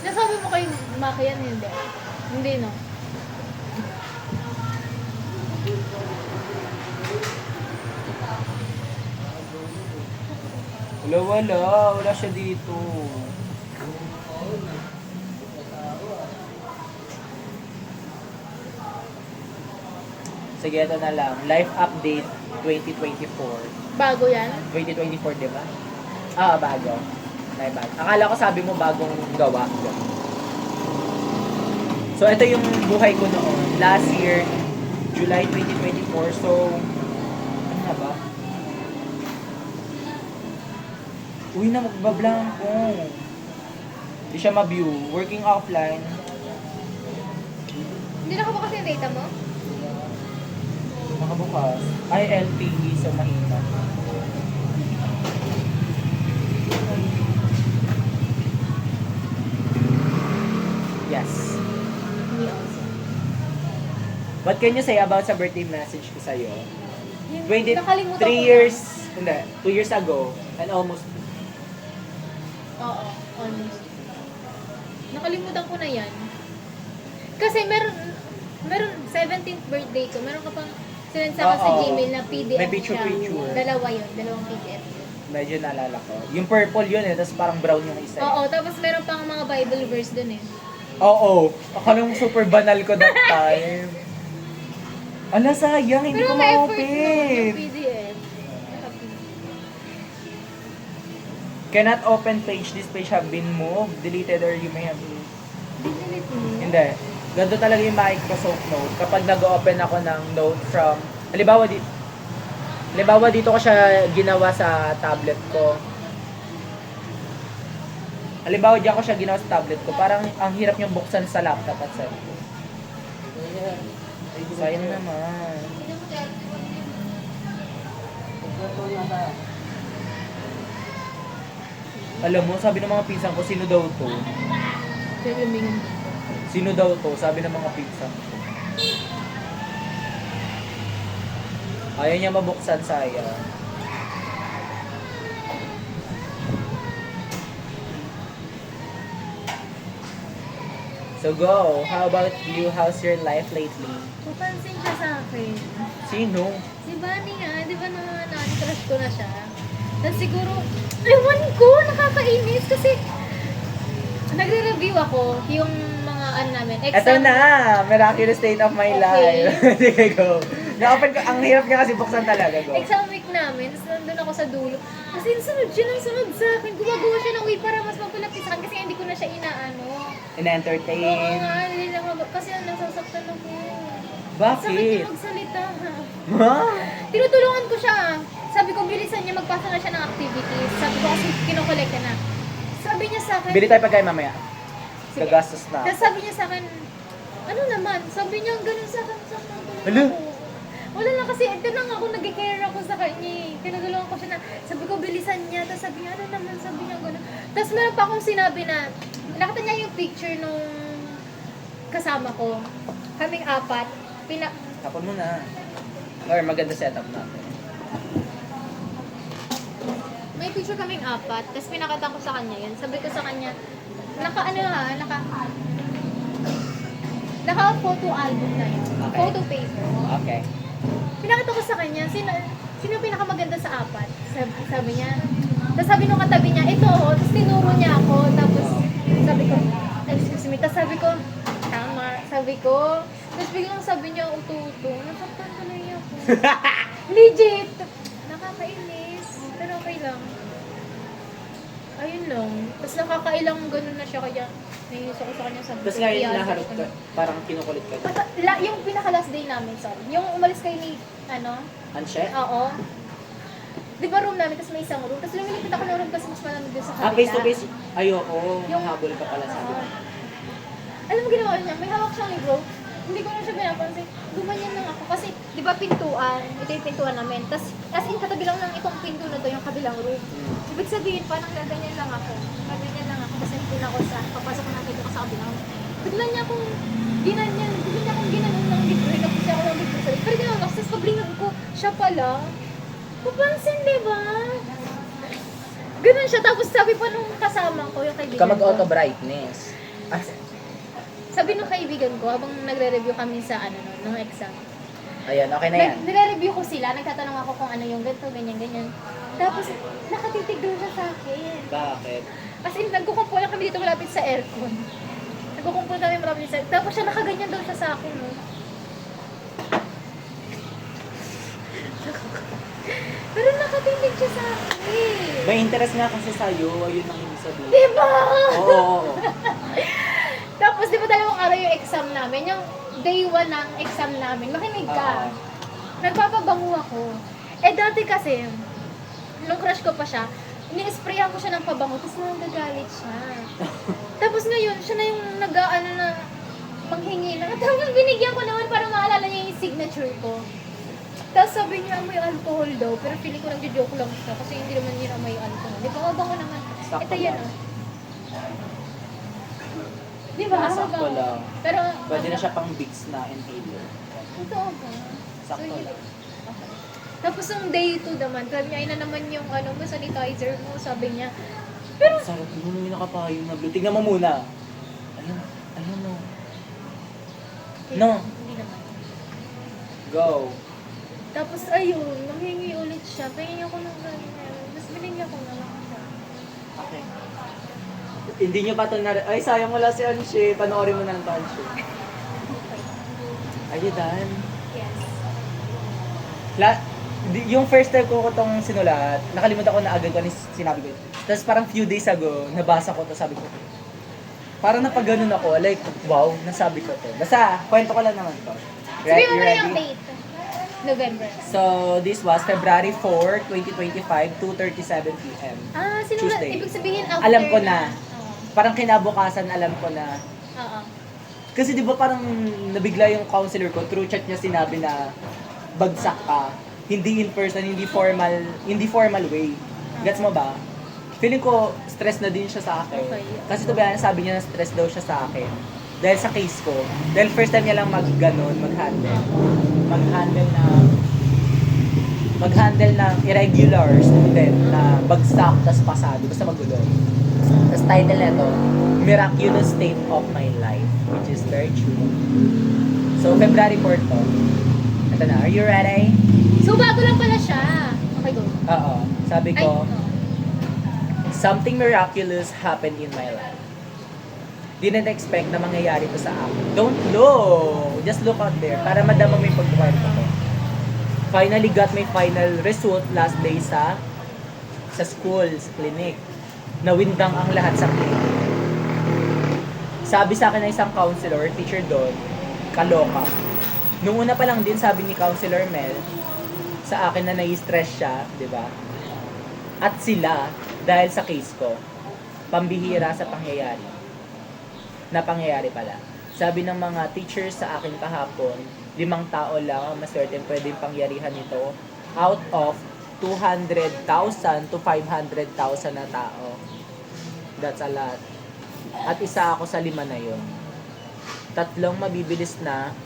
Nasabi mo kay Maki yan, hindi? Hindi, no? Wala siya dito. Sige, ito na lang. Life update 2024. Bago yan? 2024, di ba? Bago. May bago. Akala ko sabi mo bagong gawa. So, ito yung buhay ko noon. Last year, July 2024. So, ano na ba? Uy, na magbablanko. Hindi siya ma-view. Working offline. Hindi na ka ba kasi yung data mo? Nakabukas. Ay, LTE, so mahina. Yes. Me also. What can you say about sa birthday message ko sa'yo? Yung 23 nakalimutan ko na. years, hindi, 2 years ago, and almost, Oo, almost. Nakalimutan ko na yan. Kasi meron 17th birthday ko. Meron ka pang sinend sa akin sa Oo. Gmail na PDF May picture. Dalawa yun, dalawang PDF yun. medyo naalala ko. Yung purple yun eh, tapos parang brown yung isa. Oo, tapos meron pang mga Bible verse dun eh. Oo. Akala mo super banal ko that time. Ala, sayang, hindi ko may effort ma-open. naman yung PDF. Cannot open page. This page have been moved, deleted, or you may have... Dinilit mo? Hindi. Ganito talaga yung Microsoft Note. Kapag nag-open ako ng note from... Halimbawa dito ko siya ginawa sa tablet ko. Halimbawa diyan ko siya ginawa sa tablet ko. Parang ang hirap niyang buksan sa laptop at cellphone. Sayang naman. Alam mo, sabi ng mga pinsan ko, sino daw to? Gagamingan. Sino daw to? Sabi ng mga pinsan ko. Ayaw niya mabuksan, sayang. So go, how about you? How's your life lately? Pupansin siya sa akin. Sino? Si Bunny nga, di ba naman crush ko na siya? Tapos siguro, ewan ko, nakakainis kasi nagre-review ako yung mga ano namin. Eto na! Miraculous state of my Okay. life. Sige, go. Na-open ko, ang hirap niya kasi buksan talaga, go. Exam week namin, tapos nandun ako sa dulo. Kasi sunod siya ng sunod sa akin. Gumagawa siya ng way para mas mapalapit sa akin kasi hindi ko na siya inaano. Oo In-entertain. nga, hindi lang ako. Kasi nasasaktan ako. Sakit Bakit? niya magsalita. Ha? Tinutulungan ko siya. Sabi ko, bilisan niya, magpasa na siya ng activities. Sabi ko kasi kinukolekta na. Sabi niya sa akin, Bili tayo pagkain mamaya. Sige. Gagastos na. Tapos sabi niya sa akin, ano naman? Sabi niya, ganun sa akin, saktan ko lang Hala? ako. Wala lang kasi, ito lang ako, nag-care ako sa kanya eh. Tinutulungan ko siya na, sabi ko, bilisan niya. Tapos sabi niya, ano naman? Sabi niya, ganun. Tapos meron pa akong sinabi na, nakita niya yung picture nung kasama ko. Kaming apat. Tapon mo na. Or maganda setup natin. May picture kaming apat, tapos pinakita ko sa kanya yun. Sabi ko sa kanya, naka photo album na yun. Okay. Photo paper. Okay. Pinakita ko sa kanya, sino yung pinakamaganda sa apat? Sabi niya. Tapos sabi nung katabi niya, ito oh. Tapos tinuro niya ako. Tapos sabi ko, excuse me. Tapos sabi ko, tama. Sabi ko. Tapos biglang sabi niya, uto-uto. Nasaktan ko na niya ako. Legit. Nakakainis. Pero okay lang. Ayun lang. Tapos nakakailang ganun na siya kaya nainis ako sa kanya. Sabi Tapos ko, ngayon "Iyan, naharap ako ka, na." parang kinukulit ka. Yung pinaka last day namin, sorry. Yung umalis kayo ni, Anshe? oo. Di ba room namin, tapos may isang room. Tapos lumilipit ako ng room kasi mas malamig doon sa kabila. Ah, face to face? Ayoko. Yung- Habol ka pala sa akin. Oo. Alam mo ginawa niya, may hawak siyang libro. Hindi ko na siya pinapansin. Gumanyan lang ako. Kasi, di ba pintuan, ito yung pintuan namin. Tapos, as in, katabi lang ng itong pinto na to, yung kabilang room. Ibig sabihin, parang gaganyan lang ako. Gaganyan lang ako. Kasi hindi na ako sa, papasok na dito ko sa kabilang room. Bigla niya akong ginanyan. Bigla niya akong ginanon ng libro. Hinapos niya ako ng libro sa pero ginanon ako. Tapos paglingag ko, siya pala. Papansin, di ba? Ganun siya. Tapos sabi pa nung kasama ko, yung kaibigan Ka mag-auto ko. brightness. Ah, Sabi nung kaibigan ko, habang nagre-review kami sa nung exam. ayan, okay na yan. Nire-review ko sila, nagtatanong ako kung ano yung ganito, ganyan, ganyan. Tapos, nakatitig daw siya sa akin. Bakit? As in, nagkukumpo lang kami dito malapit sa aircon. Nagkukumpo kami malapit sa aircon. Tapos siya nakaganyan daw siya sa akin, no? Pero nakatitig siya sa akin. May interest nga kasi sa'yo, ayun ang ibig sabihin. Diba? Oo. Tapos, di ba dalawang araw yung exam namin? Yung day 1 ng exam namin. Makinig ka. Nagpapabango ako. Eh, dati kasi, nung crush ko pa siya, ini-sprayan ko siya ng pabango, tapos nagagalit siya. Tapos ngayon, siya na yung nag-ano na, panghingi na. Tapos binigyan ko naman para maalala niya yung signature ko. Tapos sabi niya may alcohol daw, pero feeling ko nagjo-joke lang siya kasi hindi naman niya may alcohol. Di ba mabango naman? Sakto Ito yan lang. oh. Di ba? Sakto Mabango. lang. Pero, Pwede na siya pang Vicks na inhaler. Totoo ba? Sakto yun. lang. Okay. Tapos nung day 2 naman, sabi niya, na naman yung ano mo, sanitizer mo, sabi niya. Pero, Sarap mo yung nakapayo na blue. Tingnan mo muna. Ayun. Ayun no. No. Hindi naman. Go. Tapos ayun, nanghingi ulit siya. Pahingi ako ng ganyan. Tapos binigyan ko na lang siya. Okay. Hindi nyo pa ito ay sayang wala si Anshe. Panoorin mo na lang ito, Anshe. Okay. Are you done? Yes. Yung first time ko itong sinulat, nakalimutan ko na agad ko ano yung sinabi ko. Tapos parang few days ago, nabasa ko to, sabi ko, parang napaganon ako, like, wow, nasabi ko to. Basta, kwento ko lang naman to. Sabi mo You na yung date. November. So, this was February 4, 2025, 2:37 p.m. Sinulat, Tuesday. ibig sabihin after Alam ko na. Oo. Parang kinabukasan, alam ko na. Oo. Kasi di ba parang nabigla yung counselor ko, through chat niya sinabi na bagsak ka. Hindi in person, hindi formal way. Gets mo ba? Feeling ko, stress na din siya sa akin. Okay. Kasi to ba, sabi niya na stress daw siya sa akin. Dahil sa case ko. Dahil first time niya lang mag-handle ng irregular student na bagsak, tas pasado, basta magulo. Tas title nito, Miraculous State of My Life, which is very true. So, February 4 to. Ito na, are you ready? So, bago lang pala siya. Okay, go. Oo. Sabi Ay, ko, oo. something miraculous happened in my life. Didn't expect na mangyayari to sa akin. Don't look! Just look out there para madama mo yung pagkukwento ko. Finally got my final result last day sa school, sa clinic. Nawindang ang lahat sa clinic. Sabi sa akin ng isang counselor, teacher doon, kaloka. Nung una pa lang din sabi ni Counselor Mel sa akin na nai-stress siya, di ba? At sila, dahil sa case ko, pambihira sa pangyayari. Na pangyayari pala. Sabi ng mga teachers sa akin kahapon, 5 tao lang ang maswerte pwedeng pangyarihan nito out of 200,000 to 500,000 na tao. That's a lot. At isa ako sa 5 na yun. 3 mabibilis na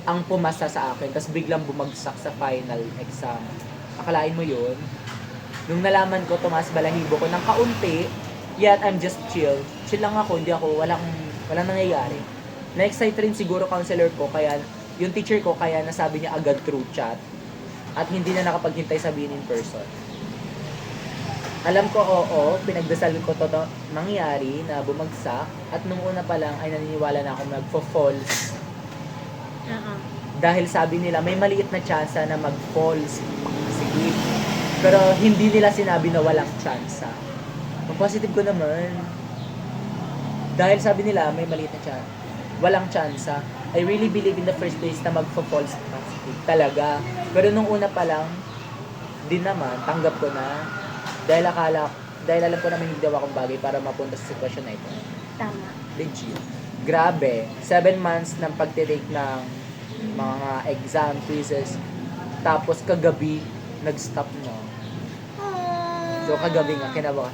ang pumasa sa akin, tapos biglang bumagsak sa final exam. Akalain mo yun? Nung nalaman ko, tumaas balahibo ko ng kaunti, yet I'm just chill. Chill lang ako, walang nangyayari. Na-excite rin siguro counselor ko, kaya yung teacher ko, kaya nasabi niya agad through chat. At hindi na nakapaghintay sabihin in person. Alam ko, oo, pinagdasal ko to mangyari na bumagsak. At nung una pa lang ay naniniwala na akong magfo-falls. Dahil sabi nila, may maliit na chance na mag-falls. Sige. Pero hindi nila sinabi na walang chance. Ang positive ko naman. Dahil sabi nila, may maliit na chance. Walang chance. I really believe in the first place na magpo-false positive. Talaga. Pero nung una pa lang, din naman, tanggap ko na. Dahil alam ko na may hindi akong bagay para mapunta sa sitwasyon na ito. Tama. Legit. Grabe. 7 months ng pagtitake ng mga exam, quizzes. Tapos kagabi, nag-stop na. So kagabi nga, kinabahan.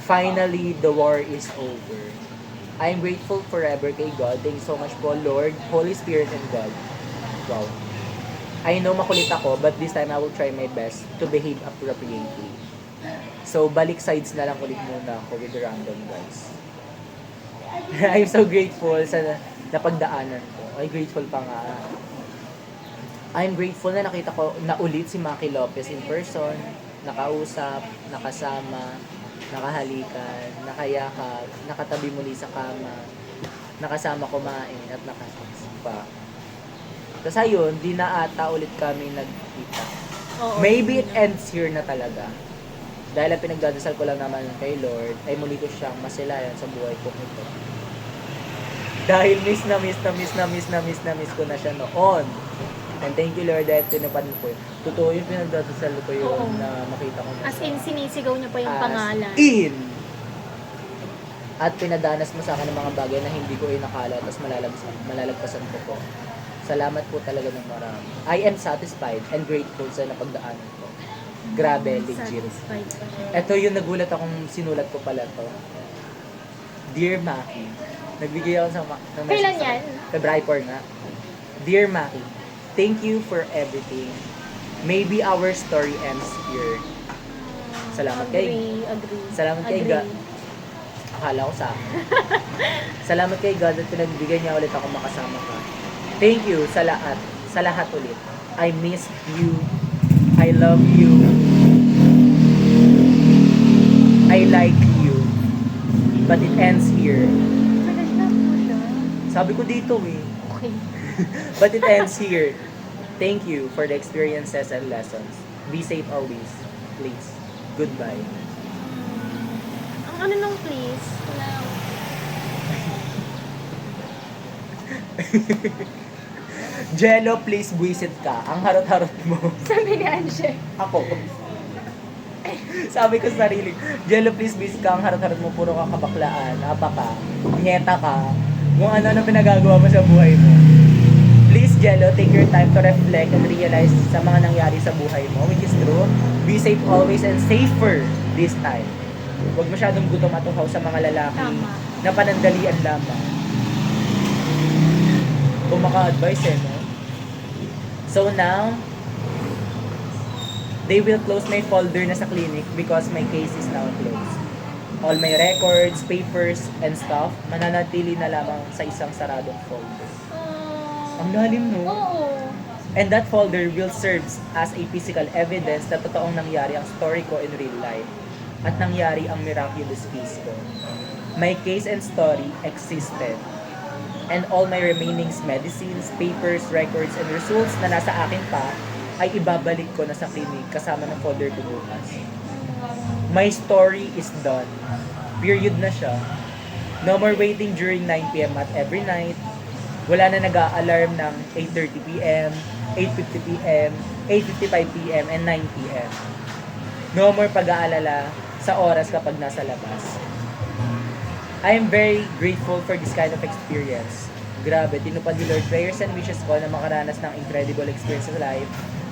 Finally, the war is over. I'm grateful forever kay God. Thank you so much po, Lord, Holy Spirit, and God. Wow. I know makulit ako, but this time I will try my best to behave appropriately. So, balik sides na lang ulit muna ako with the random guys. I'm so grateful sa napagdaanan ko. I'm grateful pa nga. I'm grateful na nakita ko na ulit si Maki Lopez in person, nakausap, nakasama, nakahalikan, nakayakap, nakatabi muli sa kama, nakasama kumain at nakasapa. Tapos ayun, di na ata ulit kami nagkita. Oo, Maybe it ends here na talaga. Dahil ang pinagdadasal ko lang naman kay Lord, ay muli ko siyang masilayan sa buhay ko ito. Dahil miss ko na siya noon. And thank you Lord dahil tinupad mo ko yun. Totoo yung pinagdadasal ko yun Oo. na makita ko na As in, sinisigaw niya pa yung As pangalan. in! At pinadanas mo sa akin ng mga bagay na hindi ko inakala tapos malalagpasan ko po. Salamat po talaga ng marami. I am satisfied and grateful sa napagdaanan ko. Grabe, legit. Satisfied pa siya. Ito yung nagulat akong sinulat ko pala to. Dear Maki, nagbigay ako ng message Kailan sa- yan? February 4 nga. Dear Maki, thank you for everything. Maybe our story ends here. Salamat kay- Agree. Salamat kay Agree. Akala ko sa akin. Salamat kay God at pinagbigyan niya ulit ako makasama ka. Thank you sa lahat. Sa lahat ulit. I miss you. I love you. I like you. But it ends here. Nag-love mo siya. Sabi ko dito eh. Okay. But it ends here. Thank you for the experiences and lessons. Be safe always. Please. Goodbye. Ang ano nung please? Na, Jello, please buisit ka. Ang harot-harot mo. sabi ni Anje. Ako. Sabi ko sa sarili, Jello, please buisit ka. Ang harot-harot mo. Puro ka kabaklaan. Apa ka. Nyeta ka. Kung ano pinagagawa mo sa buhay mo. Please, Jello, take your time to reflect and realize sa mga nangyari sa buhay mo, which is true. Be safe always and safer this time. Huwag masyadong gutom at uhaw sa mga lalaki Tama. na panandalian lamang. Kung maka-advise no? So now, they will close my folder na sa clinic because my case is now closed. All my records, papers, and stuff, mananatili na lamang sa isang saradong folder. Ang lalim, no? Oo. And that folder will serve as a physical evidence na totoong nangyari ang story ko in real life at nangyari ang miraculous case ko. My case and story existed. And all my remaining medicines, papers, records, and results na nasa akin pa ay ibabalik ko na sa clinic kasama ng folder ko bukas. My story is done. Period na siya. No more waiting during 9 p.m. at every night. Wala na nag-a-alarm ng 8:30 p.m., 8:50 p.m., 8:55 p.m., and 9 p.m. No more pag-aalala sa oras kapag nasa labas. I am very grateful for this kind of experience. Grabe, tinupad ni Lord prayers and wishes ko na makaranas ng incredible experience in life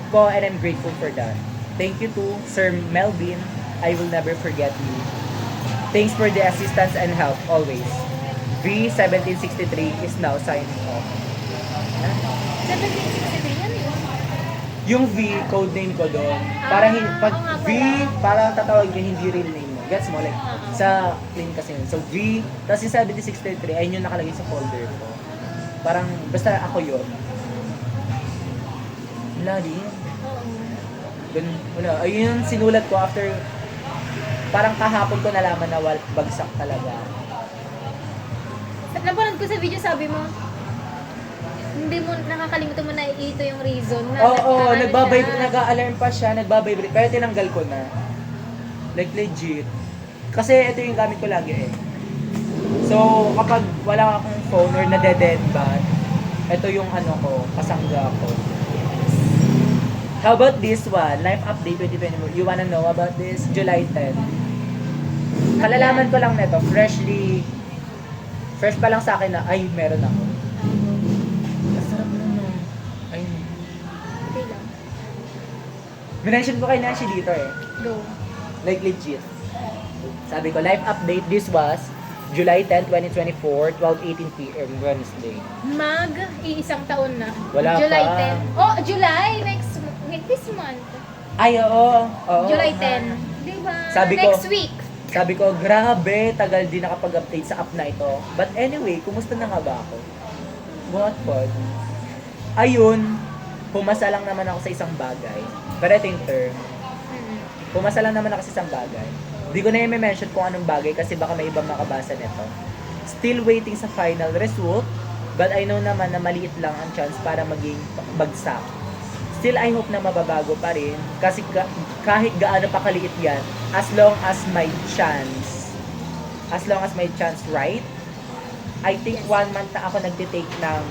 ko, and I'm grateful for that. Thank you to Sir Melvin. I will never forget you. Thanks for the assistance and help always. V1763 is now signing off. 1763 yan yun. Yung V, code name ko doon. Para pag oo nga V, pala. parang tatawag yung hindi real name mo. Gets mo? Like, sa clinic kasi yun. So V, tapos yung 7633, ayun yung nakalagay sa folder ko. Parang, basta ako yun. Wala din. Oo. Ganun, wala. Ayun yung sinulat ko after, parang kahapon ko nalaman na bagsak talaga. Napanood ko sa video, sabi mo, hindi mo nakakalimutan mo na ito yung reason na Oo, na- nagbabibrate, siya. nag-a-alarm pa siya, nagbabibrate. Pero tinanggal ko na. Like legit. Kasi ito yung gamit ko lagi eh. So, kapag wala akong phone or nade-dead bat, ito yung ano ko, kasangga ko. How about this one? Life update 2024. You wanna know about this? July 10. Kalalaman ko lang nito, fresh pa lang sa akin na, ay, meron ako. Masarap na no. Ayun. Okay lang. Minention ko kay Nashi dito eh. Go. Like legit. Sabi ko, live update, this was July 10, 2024, 12:18 p.m. Wednesday. Iisang taon na. Wala July pa. 10. Oh, July! This month. Ay, oo. Oo. July 10. Diba? Sabi ko- Next week. Sabi ko, grabe, tagal din nakapag-update sa app na ito. But anyway, kumusta na nga ba ako? What pod? Ayun, pumasa lang naman ako sa isang bagay. Pero ito yung term. Pumasa lang naman ako sa isang bagay. Hindi ko na i-mention kung anong bagay kasi baka may ibang makabasa nito. Still waiting sa final result, but I know naman na maliit lang ang chance para maging bagsak. Still, I hope na mababago pa rin kasi kahit gaano pa kaliit yan, as long as my chance right, I think 1 month na ako nagtitake ng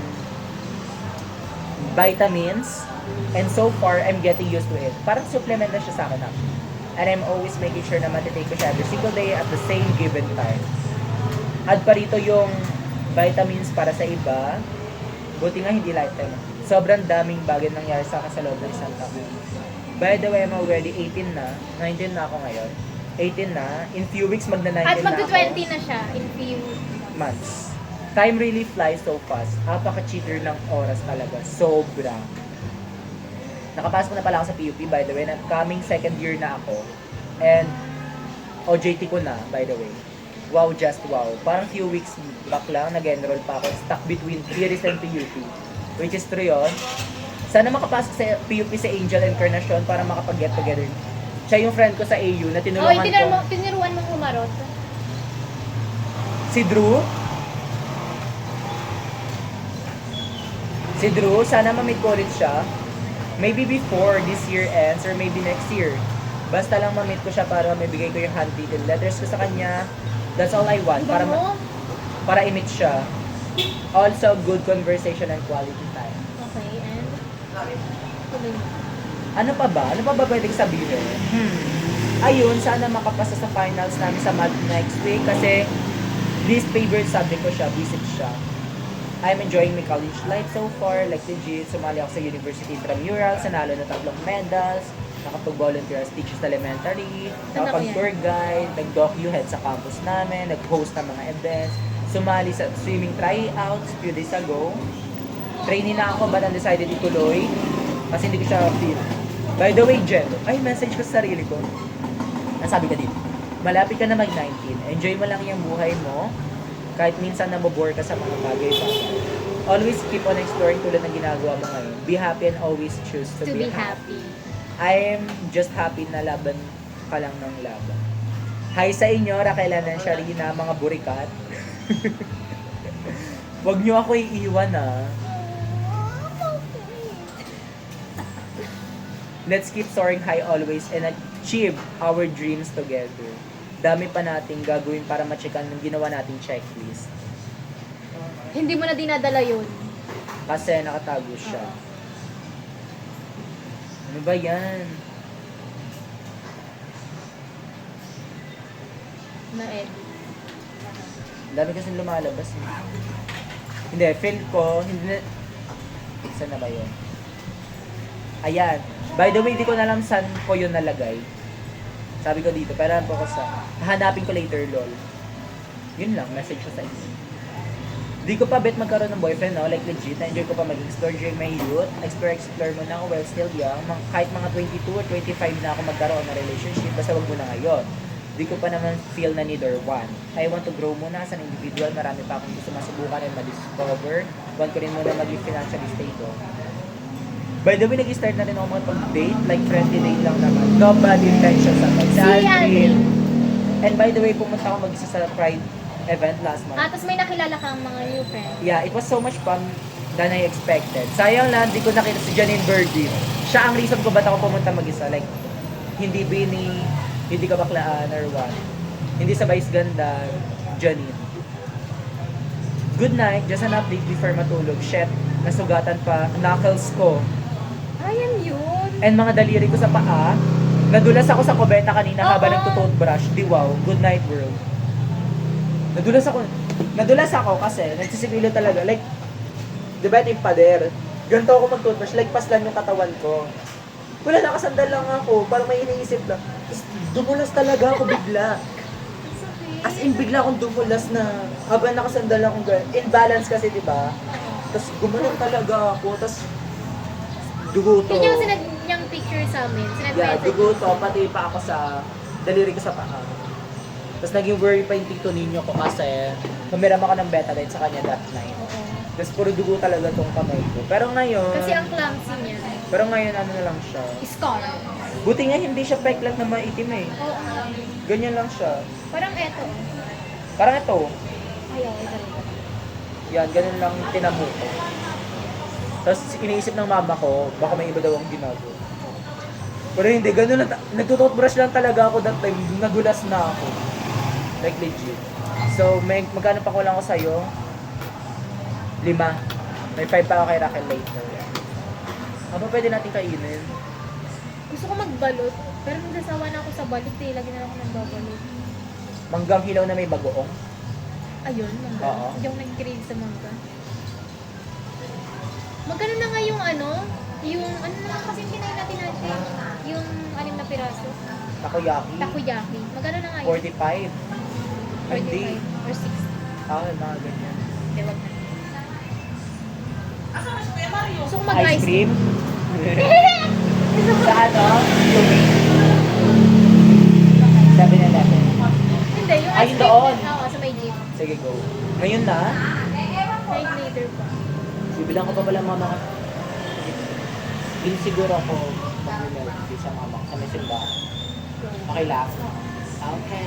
vitamins, and so far, I'm getting used to it. Parang supplement na siya sa akin actually. And I'm always making sure na matitake ko siya every single day at the same given time. Add pa rito yung vitamins para sa iba. Buti nga hindi lifetime. sobrang daming bagay nangyari sa akin sa loob ng isang taon. By the way, I'm already 18 na. 19 na ako ngayon. 18 na. In few weeks, magna-19 At na ako. magto-20 na siya in few Months. Time really flies so fast. Napaka-cheater ng oras talaga. Sobra. Nakapasok na pala ako sa PUP, by the way. Coming second year na ako. And OJT ko na, by the way. Wow, just wow. Parang few weeks back lang, nag-enroll pa ako. Stuck between theories and PUP. Which is true yun. Sana makapasok sa PUP sa Angel Encarnacion para makapag-get together. Siya yung friend ko sa AU na tinulungan ko. Tiniruan mo kumarot. Si Drew. Si Drew, sana ma-meet ko ulit siya. Maybe before this year ends or maybe next year. Basta lang ma-meet ko siya para mabigay ko yung handwritten letters ko sa kanya. That's all I want. Iba mo? Para i-meet siya. Also, good conversation and quality time. Okay, and? Tuloy mo. Ano pa ba? Ano pa ba pwedeng sabihin? Ayun, sana makapasa sa finals namin sa math next week kasi least favorite subject ko siya, visit siya. I'm enjoying my college life so far, like legit, sumali ako sa university intramurals, nanalo na 3 medals, nakapag-volunteer as teachers elementary, nakapag-tour guide, nag-docu-head sa campus namin, nag-host ng mga events, sumali sa swimming tryouts few days ago. Trainee na ako but undecided ituloy kasi hindi ko siya feel. By the way, Jen, ay message ko sa sarili ko. Nasabi ka dito, malapit ka na mag-19, enjoy mo lang yung buhay mo, kahit minsan nabobore ka sa mga bagay-bagay. Always keep on exploring tulad ng ginagawa mo ngayon. Be happy and always choose to be happy. I am just happy na laban ka lang ng laban. Hi sa inyo, Raquel and Sharina, mga burikat. Huwag niyo ako iiwan Let's keep soaring high always and achieve our dreams together. Dami pa nating gagawin para ma-checkan yung ginawa nating checklist. Hindi mo na dinadala yun. Kasi nakatago siya. Ano ba yan? Na-edit. Ang dami kasing lumalabas. Hindi, feel ko, hindi na... Saan na ba yun? Ayan. By the way, di ko na alam saan ko yun nalagay. Sabi ko dito, pero alam ko sa... Hahanapin ko later, lol. Yun lang, message ko sa inyo. Di ko pa bet magkaroon ng boyfriend, no? Like legit, na-enjoy ko pa mag-explore during my youth. Explore mo na ako while still young. Kahit mga 22 or 25 na ako magkaroon ng relationship, basta wag mo na ngayon. Di ko pa naman feel na need or want. I want to grow muna as an individual. Marami pa akong gusto masubukan and ma-discover. Want ko rin muna maging financially stable. By the way, nag-start na rin ako mag-date. Like friendly date lang naman. No bad intentions naman. Si Alvin. And by the way, pumunta ako mag-isa sa Pride event last month. Tapos may nakilala kang mga new friends. Yeah, it was so much fun than I expected. Sayang lang, di ko nakita si Janine Birdie. Siya ang reason ko ba't ako pumunta mag-isa. Like, hindi Bini, hindi ka baklaan or what. Hindi sa Vice Ganda, Janine. Good night, just an update before matulog. Shit, nasugatan pa, knuckles ko. Ayan yun. And mga daliri ko sa paa. Nadulas ako sa kubeta kanina habang Oo. nagtutoothbrush. Di wow, good night world. Nadulas ako kasi nagsisipilo talaga. Like, di ba ito yung pader? Ganito ako mag-toothbrush, like paslan yung katawan ko. Wala, nakasandal lang ako, parang may iniisip lang. Tapos dumulas talaga ako bigla. As in, bigla akong dumulas na habang nakasandal akong girl. In balance kasi, di ba? Tapos gumanon talaga ako, tapos dugo to. Yun yung picture sa amin. Yeah, dugo to, pati pa ako sa daliri ko sa paa. Tapos naging worry pa yung tito ninyo ko kasi humiram ako ng Betadine sa kanya that night. Oo. Tapos puro dugo talaga tong kamay ko. Pero ngayon, Kasi ang clumsy niya. pero ngayon ano na lang siya. Scar. Buti nga hindi siya peklat na maitim eh. Oo. Ganyan lang siya. Parang eto. Parang ito. Ayaw, ito rin. Yan, ganun lang tinamo ko. Tapos iniisip ng mama ko, baka may iba daw ang ginagawa. Pero hindi, ganun lang. Nagtutoothbrush lang talaga ako that time. Nadulas na ako. Like legit. So, magkano pa ko lang ako sa'yo? 5. May 5 pa ako kay Raquel later. Ano pwede natin kainin? Gusto ko magbalot. Pero nagsasawa na ako sa balot eh. Lagi na lang ako nagbabalot. Manggang hilaw na may bagoong. Ayun, mangga. Oo. Hindi ako nag-crave sa mangga. Magkano na nga yung ano? Yung ano na kasi kinain natin natin? Yung 6 na piraso. Takoyaki. Takoyaki. Magkano na nga yun? 45. Hindi. 45 or 60. Mga ganyan. Hindi, wag na. Gusto ko Ice mag-ice cream? Gusto ko- Sa ano? 7-Eleven. Hindi, yung Ay, ice cream. doon. Oo, sa may jeep. Sige, go. Ngayon na? Right later pa. Bibilang ko pa pala mama ko. Din siguro ako mag-milk sa mama ko sa may simbahan. Okay lang? Okay.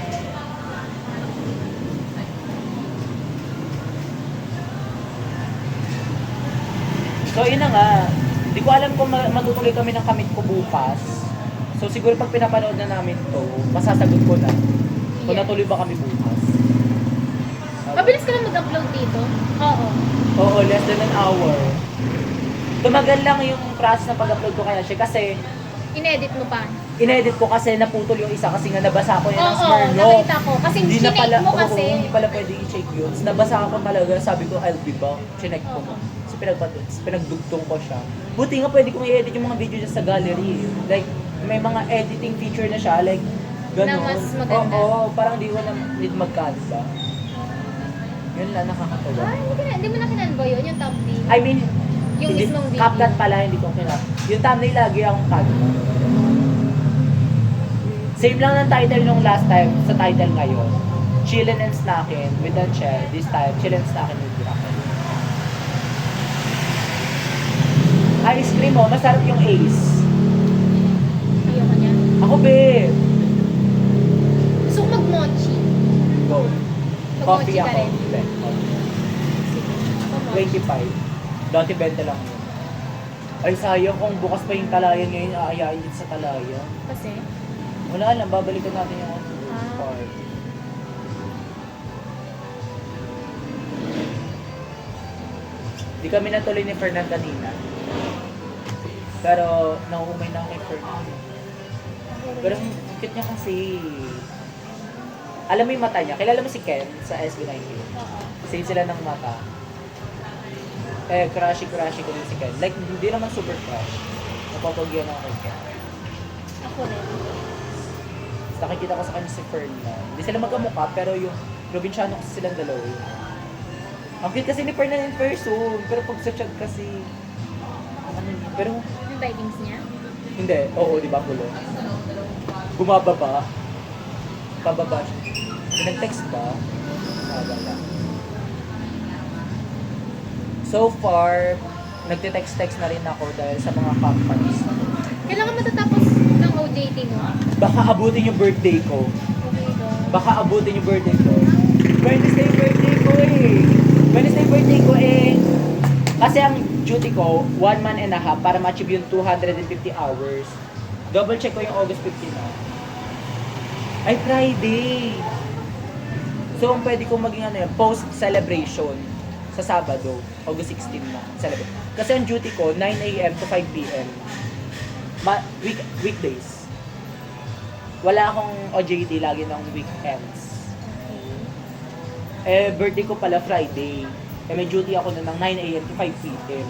So, yun na nga. Hindi ko alam kung matutuloy kami ng kamit ko bukas. So, siguro pag pinapanood na namin to, masasagot ko na kung Yeah. natuloy ba kami bukas. Mabilis ka lang mag-upload dito? Oo. Oo, less than an hour. Tumagal lang yung process ng pag-upload ko kaya siya kasi In-edit mo pa. inedit ko kasi naputol yung isa kasi nga nabasa ko yun ng Oo, Smirnoff. nakita ko. Kasi Hindi na chinake pala, mo kasi. hindi pala pwede i-check yun. So, nabasa ko talaga, sabi ko, I'll be back. Chinek ko. Oo. So, pinagdugtong ko siya. Buti nga pwede kong i-edit yung mga video dyan sa gallery. Like, may mga editing feature na siya. Like, ganun. Na mas maganda. Oo, parang di ko na need mag-canva. Yun lang, nakakatawa. Ah, hindi mo na kinanba yun, yung thumbnail. I mean, Yung hindi, mismong video. CapCut pala, hindi ko kinap. Yung thumbnail lagi akong canva. Same lang ng title nung last time sa title ngayon. Chillin' and snackin' with Anchel. This time, chillin' and snackin' with Raquel. Ice cream mo, masarap yung Ace. Ayoko niya. Ako, be. Gusto ko mag-mochi. Go. Mag-mochi Coffee ka ako. rin. Be. Sige. Mag-mochi. 25. Dati 20 lang yun. Ay, sayang kung bukas pa yung talayan ngayon, aayain dito sa talayan. Kasi, Wala lang, babalikan natin yung Ah. part. Di kami natuloy ni Fernan kanina. Pero, nauumay na ako kay Fernan. Pero, ang cute niya kasi. Alam mo yung mata niya? Kilala mo si Ken sa SB19? oo. Same sila ng mata. Eh, crushy ko din si Ken. Like, hindi naman super crush. Napapagyan ako kay Ken. Ako rin. Tapos nakikita ko sa kanya si Fernan. Hindi sila magkamukha, pero yung probinsyano kasi silang dalawa. Ang cute kasi ni Fernan in person, pero pag sa chat kasi, ano yun, pero Yung tidings niya. hindi, oo, di ba gulo? Bumababa. Pababa siya. Pinag-text ba? Wala. So far, nagte-text-text na rin ako dahil sa mga companies. Kailangan matatapos ng OJT mo. Baka abutin yung birthday ko. Okay, go. Baka abutin yung birthday ko. Wednesday birthday ko eh. Wednesday birthday ko eh. Kasi ang duty ko, 1 month and a half para ma-achieve yung 250 hours. Double check ko yung August 15 na. Ay, Friday! So, ang pwede kong maging ano yun, post-celebration sa Sabado, August 16 na. Celebrate. Kasi ang duty ko, 9 a.m. to 5 p.m. Weekdays. Wala akong OJT lagi ng weekends. Eh, birthday ko pala Friday. Eh, may duty ako na ng 9 a.m. to 5 p.m.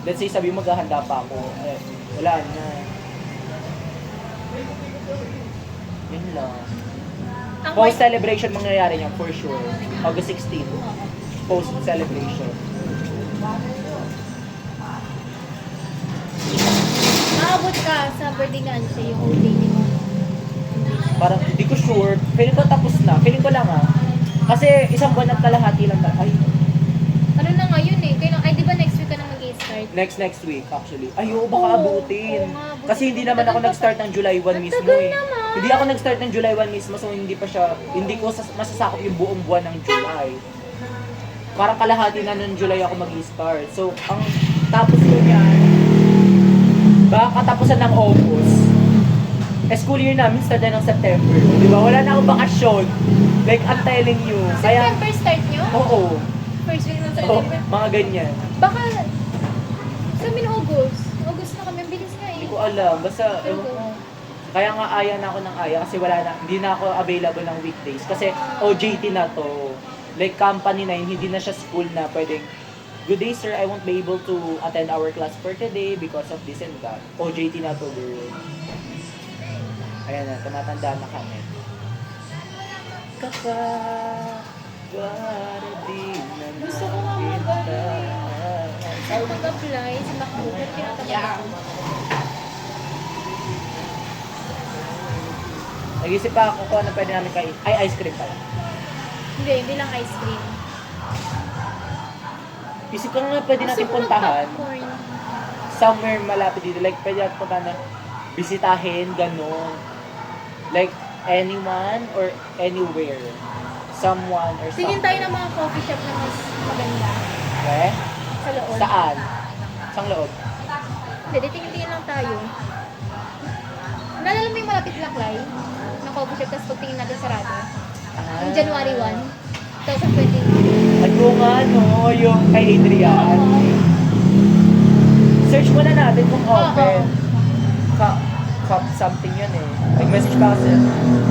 Let's say, sabi mo maghahanda pa ako. Eh, wala na. Yun lang. Ang Post-celebration mangyayari niya, for sure. August 16. Post-celebration. Maabot ka sa birthday ni Anshay, yung OJT mo. Parang hindi ko sure. Feeling ko tapos na. Feeling ko lang Kasi isang buwan at kalahati lang. Ay, Ano na ngayon eh? Ay, di ba next week ka na mag-i-start? next week actually. Ay, oo, baka Oo, abutin. oo nga, abutin. Kasi hindi naman ako Tagal pa nag-start ng July 1 mismo Tagal eh. naman. Hindi ako nag-start ng July 1 mismo, so hindi pa siya, hindi ko masasakop yung buong buwan ng July. Parang kalahati na ng July ako mag-i-start. So, ang tapos ko niyan, baka katapusan ng August. Eh, school year namin start na ng September. Di ba? Wala na akong bakasyon. Like, I'm telling you. Kaya, September start nyo? oo. First week ng Oo, September? mga ganyan. Baka, sa amin August. August na kami, ang bilis nga eh. Hindi ko alam. Basta, ewan ko. Kaya nga aya na ako ng aya kasi wala na, hindi na ako available ng weekdays. Kasi OJT na to. Like company na yun, hindi na siya school na pwedeng Good day, sir. I won't be able to attend our class for today because of this and that. OJT na to, girl. Ayan na, tumatanda na kami. Kapag Gusto ko nga mag-apply sa MacBook. Pero tinatamad ako. Nag-isip pa ako kung ano pwede namin kain. Ay, ice cream pala. Hindi lang ice cream. Isip ko nga pwede natin Gusto ko puntahan mag-popcorn. somewhere malapit dito. Like, pwede natin puntahan na bisitahin, gano'n. Like, anyone or anywhere. Someone or Tingin something. tayo ng mga coffee shop na mas maganda. Okay? Sa loob. Saan? Saan loob? Hindi, tingin lang tayo. Nalala mo yung malapit Laklay? Na coffee shop, tapos pagtingin natin sarado. Yung January 1, 2020. Ano nga, no? Yung kay Adrian. Search muna natin kung open. Cup something yun eh. Nag-message pa kasi.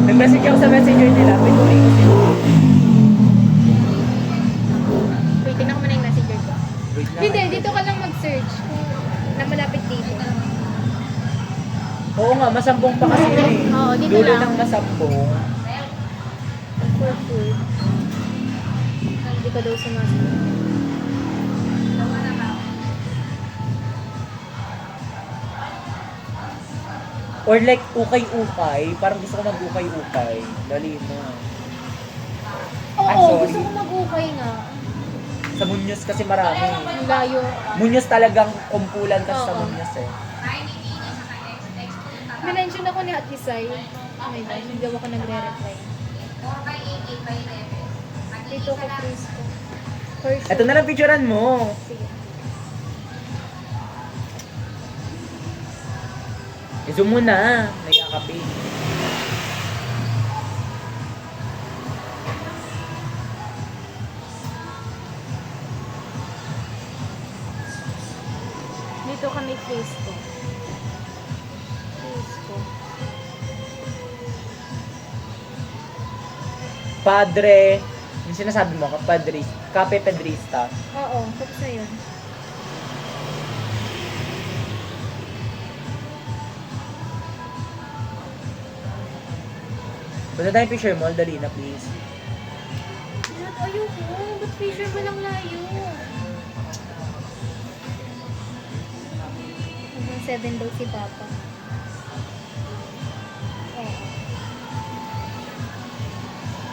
Nag-message ako sa messenger nila. May tuloy ko sila. Wait, tingnan ko muna yung messenger ko. Wait lang. Hindi, dito ka lang mag-search na malapit dito. Oo nga, masambong pa kasi yun eh. Oo, dito Dulo lang. ng masambong. Purple. Hindi ka daw sumasagot. Or like, ukay-ukay. Parang gusto ko mag-ukay-ukay. Dali na. Oo, sorry. gusto ko mag-ukay nga. Sa Muñoz kasi marami. Ang layo. Muñoz talagang kumpulan kasi sa Oo. Muñoz eh. Minention ako ni Atisay. Oh my God, hindi ako nagre-reply. Dito ko Frisco. For sure. Ito na lang picturean mo. Sige. I-zoom mo na. Nagkakape. Dito kami Frisco. Frisco. Padre. Yung sinasabi mo, Padre. Cafe Pedrista. Oo, tapos na yun. Punta tayong picture mall. Dali na, please. Ba't ayoko? Ba't picture mo lang layo? Hanggang 7 daw si Papa. Oo.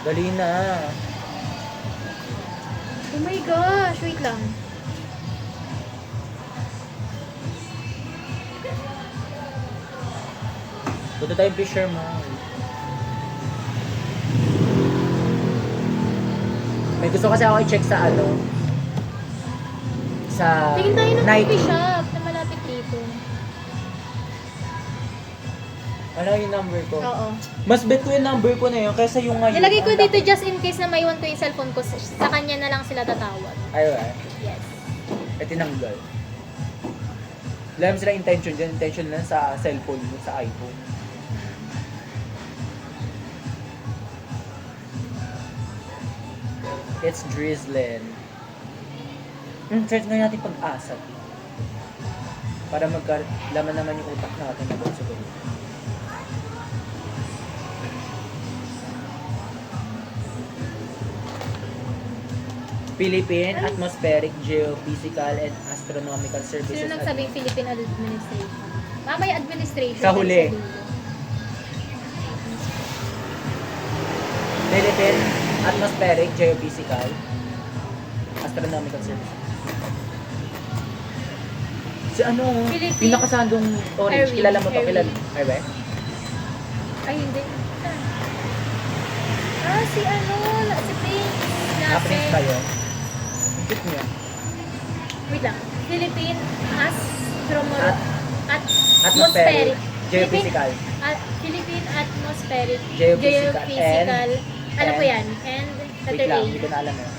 Dali na. Oh my gosh, wait lang. Punta tayong picture mall. May gusto kasi ako i-check sa ano. Sa Tingin tayo ng Nike. coffee shop na malapit dito. Ano yung number ko? Oo. Mas bet ko yung number ko na yun kaysa yung ngayon. Nilagay ko Ang dito laki. just in case na maiwan ko yung cellphone ko. Sa kanya na lang sila tatawag. Ayun. Yes. Eh, tinanggal. Wala naman silang intention dyan. Intention lang sa cellphone mo, sa iPhone. It's drizzling. Search nga natin pag-asa. Para magkalaman naman yung utak natin na doon sa ganun. Philippine Atmospheric, Geophysical, and Astronomical Services. Sino nagsabing Philippine Administration? May administration. Sa huli. Sa dulo. Philippine Atmospheric, Geophysical, Astronomical Services. Si ano? Philippine Pinakasandong orange. Airwing. Kilala mo to? Airwing. Kilala? Airwing? Ay, hindi. Si ano, si Pink. Happenings ba yun? Ang cute niya. Wait lang. Philippine Atmospheric, Geophysical. Philippine Atmospheric, Geophysical, Geophysical. Alam ko and- yan. And, Wait letter lang, A. hindi ko na alam yun.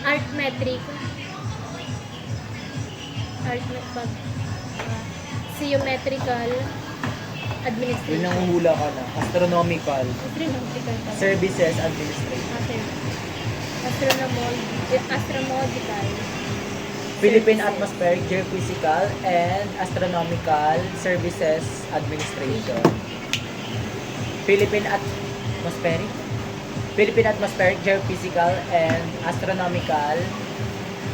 Artmetric. Geometrical. Administration. Yun ang hula ka na. Astronomical Astronomical pala. Services Administration. Ah, service. Astronomical. Philippine Atmospheric, Geophysical, and Astronomical Services Administration. Philippine Atmospheric? Philippine Atmospheric, Geophysical, and Astronomical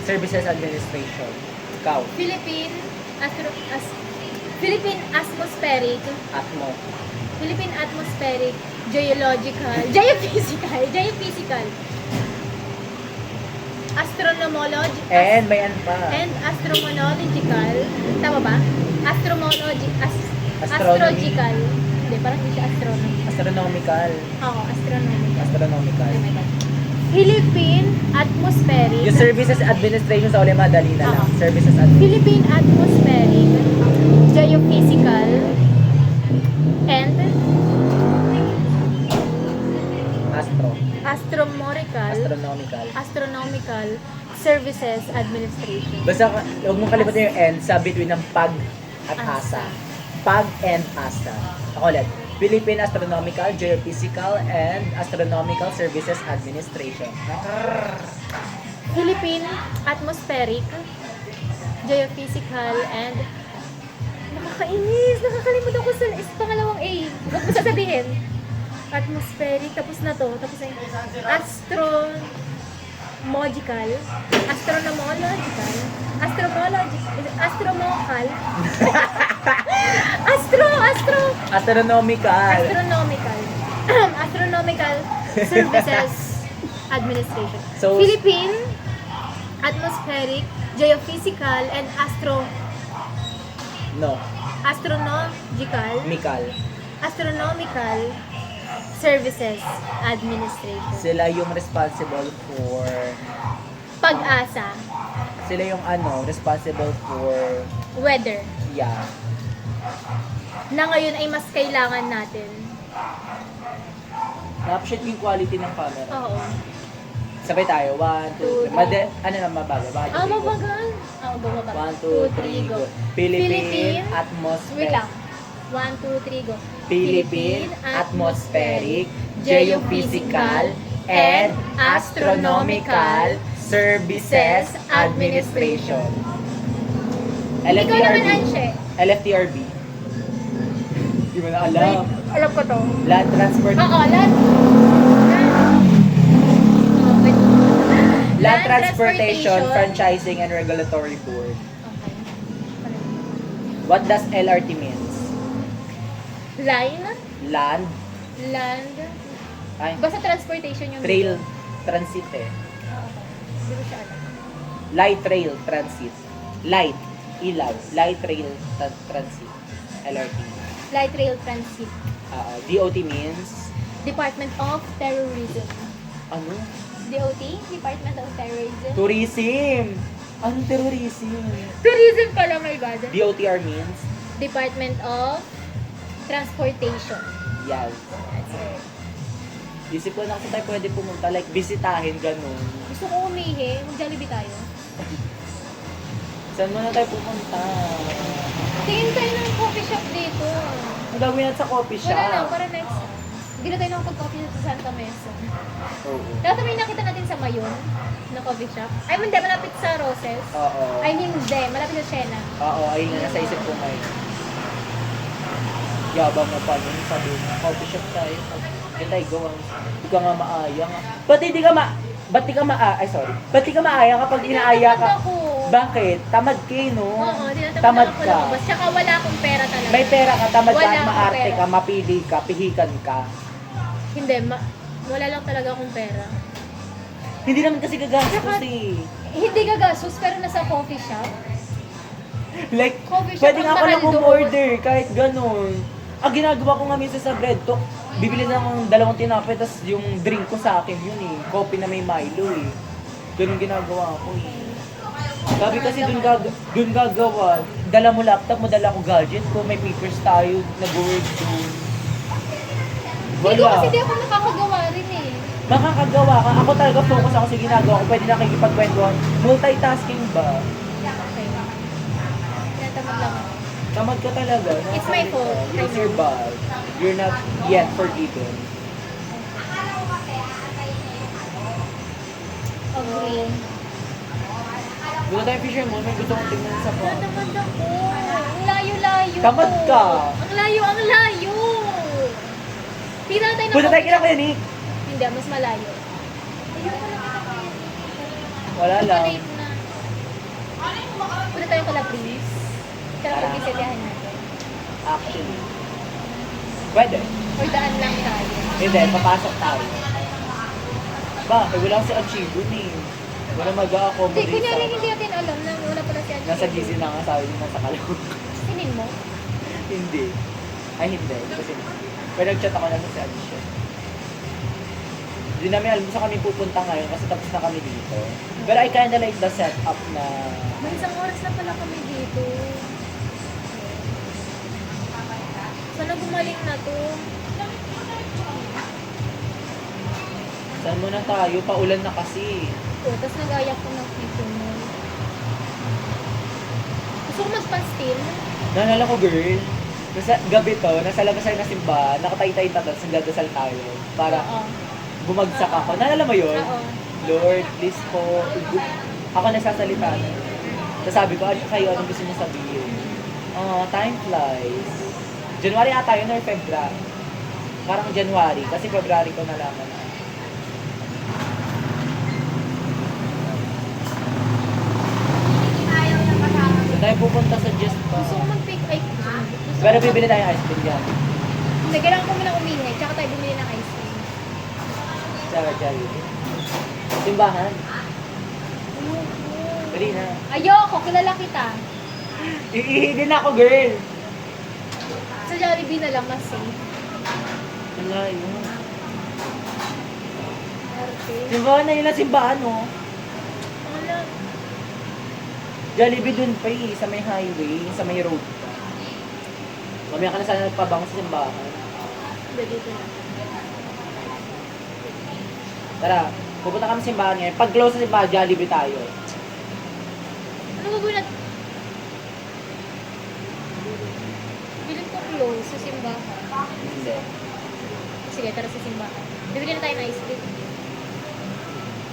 Services Administration. Ikaw, Philippine Atmospheric. Atmo. Philippine Atmospheric, Geophysical, Astronomology, And may ano pa? and Astromonological, tama ba? Astronomy. Astrological. Hindi, parang hindi siya astronomy. Astronomical. Oo, astronomical. Astronomical. Oh my God. Philippine Atmospheric. Yung Services Administration sa uli, madali na lang. Oo. Services Administration. Philippine Atmospheric, Geophysical, and Astronomical Services Administration. Basta huwag mong kalimutan yung N sa between ng PAG at Asa. ASA. PAG and ASA. Ako ulit. Philippine Astronomical, Geophysical, and Astronomical Services Administration. Philippine Atmospheric, Geophysical, and nakakainis, nakakalimutan ko sa pangalawang A. Huwag mo sasabihin. Atmospheric, tapos na to. Tapos na yun. Astromogical, Astromocal, Astronomical. Astronomical Services Administration. So- Philippine Atmospheric, Geophysical, and No. Astronomical Services Administration. Sila yung responsible for... Pag-asa, Sila yung responsible for... weather, Yeah. na ngayon ay mas kailangan natin. Na-appreciate ko yung quality ng camera. Oo. Sabay tayo. 1, 2, 3. Ano na mabagal? Mabagal. Go, mabagal. 1, 2, 3, go. Philippine Wait Atmospheric. lang. 1, 2, 3, go. Philippine Atmospheric, Geophysical, and Astronomical Services Administration. Ikaw naman, Anshe. LFTRB. Di mo na alam. Wait, alam ko to. Land Transport Oo, wait. Land Transportation Franchising and Regulatory Board. Okay. What does LRT means? Line, Land, land, ay, basta transportation yung trail, dito. transit eh. Okay. Hindi ko siya alam. Light rail transit. Light, ilaw. Light rail transit. LRT. Light Rail Transit. DOT means, Department of Terrorism. ano? DOT? Department of Terrorism. Tourism. Anong terrorism? Tourism pala, my God. DOTR means, Department of Transportation. yan. That's it. Isip ko na kung tayo pwede pumunta, like, bisitahin, ganun. Gusto ko umihi. Mag-Jollibee tayo. Saan muna tayo pumunta? Tingin tayo ng coffee shop dito. Ang gagawin natin sa coffee shop. Wala lang, para next time. Hindi na tayo nakapag-coffee sa Santa Mesa. Oo. Dapat may nakita natin sa Mayon na coffee shop. Ay, hindi. Malapit sa Roses. Oo. Ay, hindi. Malapit sa Siena. Oo, ayun nga nasa isip ko ngayon. Yabang mo pa yun, sabi mo, coffee shop tayo. Yan tayo gawa. Hindi ka nga maaya nga. Ba't di ka Ba't di ka maaya kapag inaaya ka? Tinatamad ako. Bakit? Tamad ka eh, no? Oo, Tamad ako ka. lumabas. Tsaka wala akong pera talaga. May pera ka, tamad Wala ka, akong maarte pera. ka, mapili ka, pihikan ka. Hindi, wala lang talaga akong pera. Hindi naman kasi gagastos Tsaka- eh. Hindi gagastos, pero nasa coffee shop. Like, Coffee shop pwede ang nga ako mahal lang doon. umorder, kahit ganun. Ang ginagawa ko nga minsan sa bread talk, bibili na akong 2 tinapay, tapos yung drink ko sa akin yun eh. Coffee na may Milo eh. Ganun ginagawa ko eh. Sabi kasi dun gagawa, dala mo laptop mo, dala ko gadget ko, may papers tayo, nag-work doon. Hindi Wala. kasi di ako nakakagawa rin eh. Makakagawa ka. Ako talaga focus ako sa ginagawa ko. Pwede nakikipagkwentuhan. Multitasking ba? Okay. Tinatamad lang ako. Tamad ka talaga. It's my fault. You'll survive. You're not yet forgiven. Jollibee. Doon tayo Fisher Mall, may gusto kong tingnan sa pa. Tamad ako. Ang layo-layo. Tamad ka. Ang layo, ang layo. Tira na tayo ng Punta tayo coffee kina shop. Kuya Nick. Hindi, mas malayo. Ayoko na kita Kuya Nick. Wala lang. Late na. Punta tayo kala please. Kala Tara. pag-isitihan natin. Actually. Pwede. Or daan lang tayo. Hindi, papasok tayo. Ba, eh, wala si Achievon eh. Wala Hindi, mag-a-accommodate kunyari sa... hindi natin alam na wala pala si Angie. Nasa GC na nga sabi niya nasa kalahok. Sinin mo? Hindi. Ay, hindi. Kasi, pero nag-chat ako na sa Achievon. Hindi namin alam kung saan kami pupunta ngayon kasi tapos na kami dito. Pero I kinda like the setup na... May isang oras na pala kami dito. Sana gumaling na to. Saan muna tayo? Paulan na kasi. Tapos nag-ayak ko ng people mo. Gusto ko mag-pastil. Naalala ko, girl. Nasa gabi to, nasa labas tayo ng simbahan, nakatay-tay na tapos nagdadasal tayo. Para Oo. bumagsak ako. Naalala mo yun? Oo. Lord, please po. Ako nagsasalita na. Tapos sabi ko, ano kayo, anong gusto niyo sabihin? Time flies. January ata yun or February? Parang January, kasi February ko nalaman na. Saan tayo pupunta sa Just Pa? Gusto ko mag-pick ay gusto Pero ko bibili tayo ice cream dyan. Hindi, kailangan ko muna umihi. Tsaka tayo bumili ng ice cream. Sa Jollibee. Simbahan. Dali na. Ayoko, kilala kita. Iihi din ako, girl. Sa Jollibee na lang mas safe. Wala yun. Okay. Simbahan na yun na simbahan, no? Wala. Jollibee dun pa eh, sa may highway, sa may road pa. Mamaya ka na sana nagpabango sa simbahan. Hindi, dito na. Tara, pupunta kami sa simbahan ngayon. Pag close sa simbahan, Jollibee tayo. Ano gagawin natin? Bilhin ko close sa simbahan. Hindi. Sige, tara sa simbahan. Bibili na tayo ng ice cream.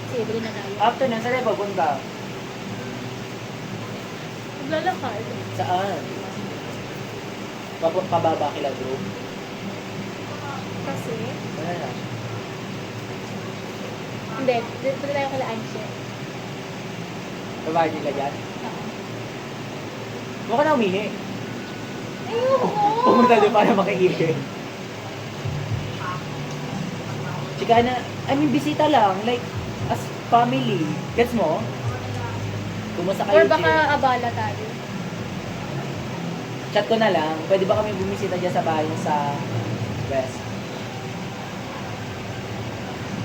Sige, bili na tayo. After nun, saan tayo pupunta? Maglalakad. Saan? Pababa kila bro. Kasi, Wala na. hindi, dito tayo kala Anshe. Babae nila dyan. Oo. Huwag ka na umihi. Ayoko! Pumunta doon para makiihi. Chika na, I mean, bisita lang. Like, as family. Gets mo? Kumusta kayo, Or baka Jay? abala tayo. Chat ko na lang. Pwede ba kami bumisita dyan sa bahay niya sa West?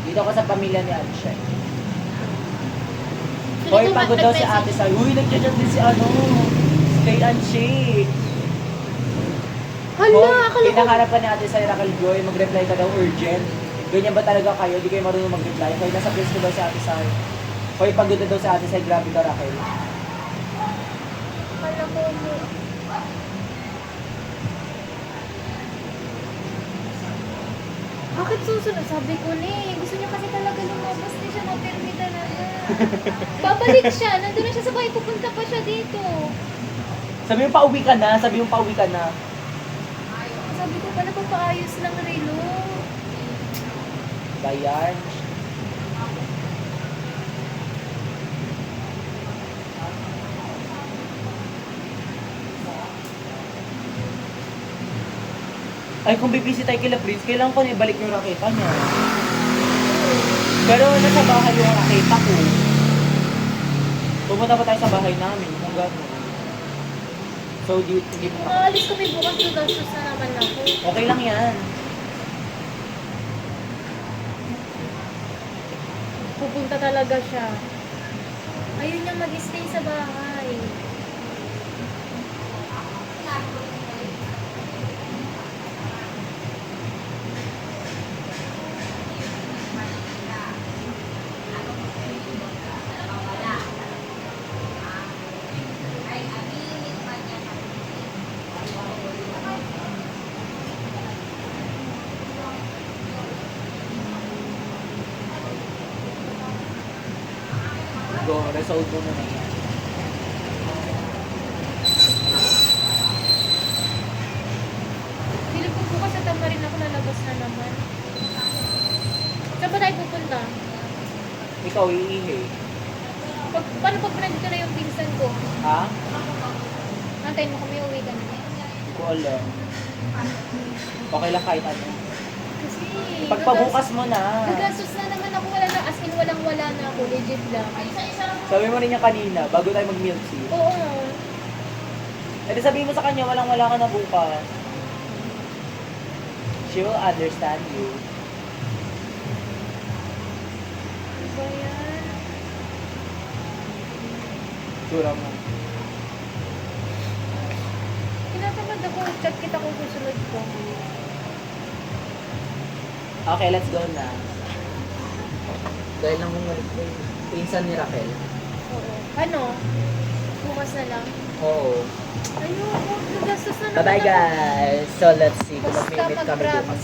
Dito ako sa pamilya ni Anshe. Hoy, pagod daw si ate sa'yo. Uy, nagchat din si ano. Kay Anshe. Hala, Hoy, akala ko. hinahanap ka ni ate sa'yo, Raquel Joy. Mag-reply ka daw urgent. Ganyan ba talaga kayo? Di kayo marunong mag-reply. Hoy, nasa place ko daw si ate sa'yo. Hoy, pagod na daw si ate sa'yo. Grabe ka, Raquel. Akala ko mo. Bakit susunod? Sabi ko na eh. Gusto niya kasi talaga lumabas. Hindi siya mapirmi talaga. Babalik siya. Nandun na siya sa bahay. Pupunta pa siya dito. Sabi mo, pauwi ka na. Sabi mo, pauwi ka na. Sabi ko pala papaayos lang relo. Bayan. Ay, kung bibisi tayo kila Prince, kailangan ko na ibalik yung raketa niya. Pero nasa bahay yung raketa ko. Pumunta pa tayo sa bahay namin, kung gano'n. So, hindi mo na. Maalis kami bukas. Gagastos na naman ako. Okay lang yan. Pupunta talaga siya. Ayun niya mag-stay sa bahay. Go, resolve mo na yan. Feeling ko bukas sa Tamarin ako lalabas na naman. Saan ba tayo pupunta? Ikaw, iihi. Paano pag nandito na yung pinsan ko? Ha? Antayin mo kami, uwi ka na. Hindi ko alam. Okay lang kahit ano. Kasi, Pagpabukas mo na. gagastos na naman ako, wala na, as in walang-wala na ako, legit lang. Sabi mo rin niya kanina, bago tayo mag-milk tea. Oo. E di sabihin mo sa kanya, walang-wala ka na bukas. She will understand you. Ano ba yan? Sura mo. Tinatamad ako, chat kita kung susunod ko. Okay, let's go na. Dahil nang bumalik ko yung pinsan ni Raquel. Oo. Ano? Bukas na lang? Oo. Ayoko, gagastos na naman Bye-bye ako. guys! So let's see kung Basta mag-meet kami bukas.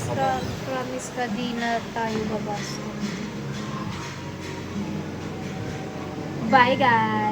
promise ka, di na tayo babas. Bye guys!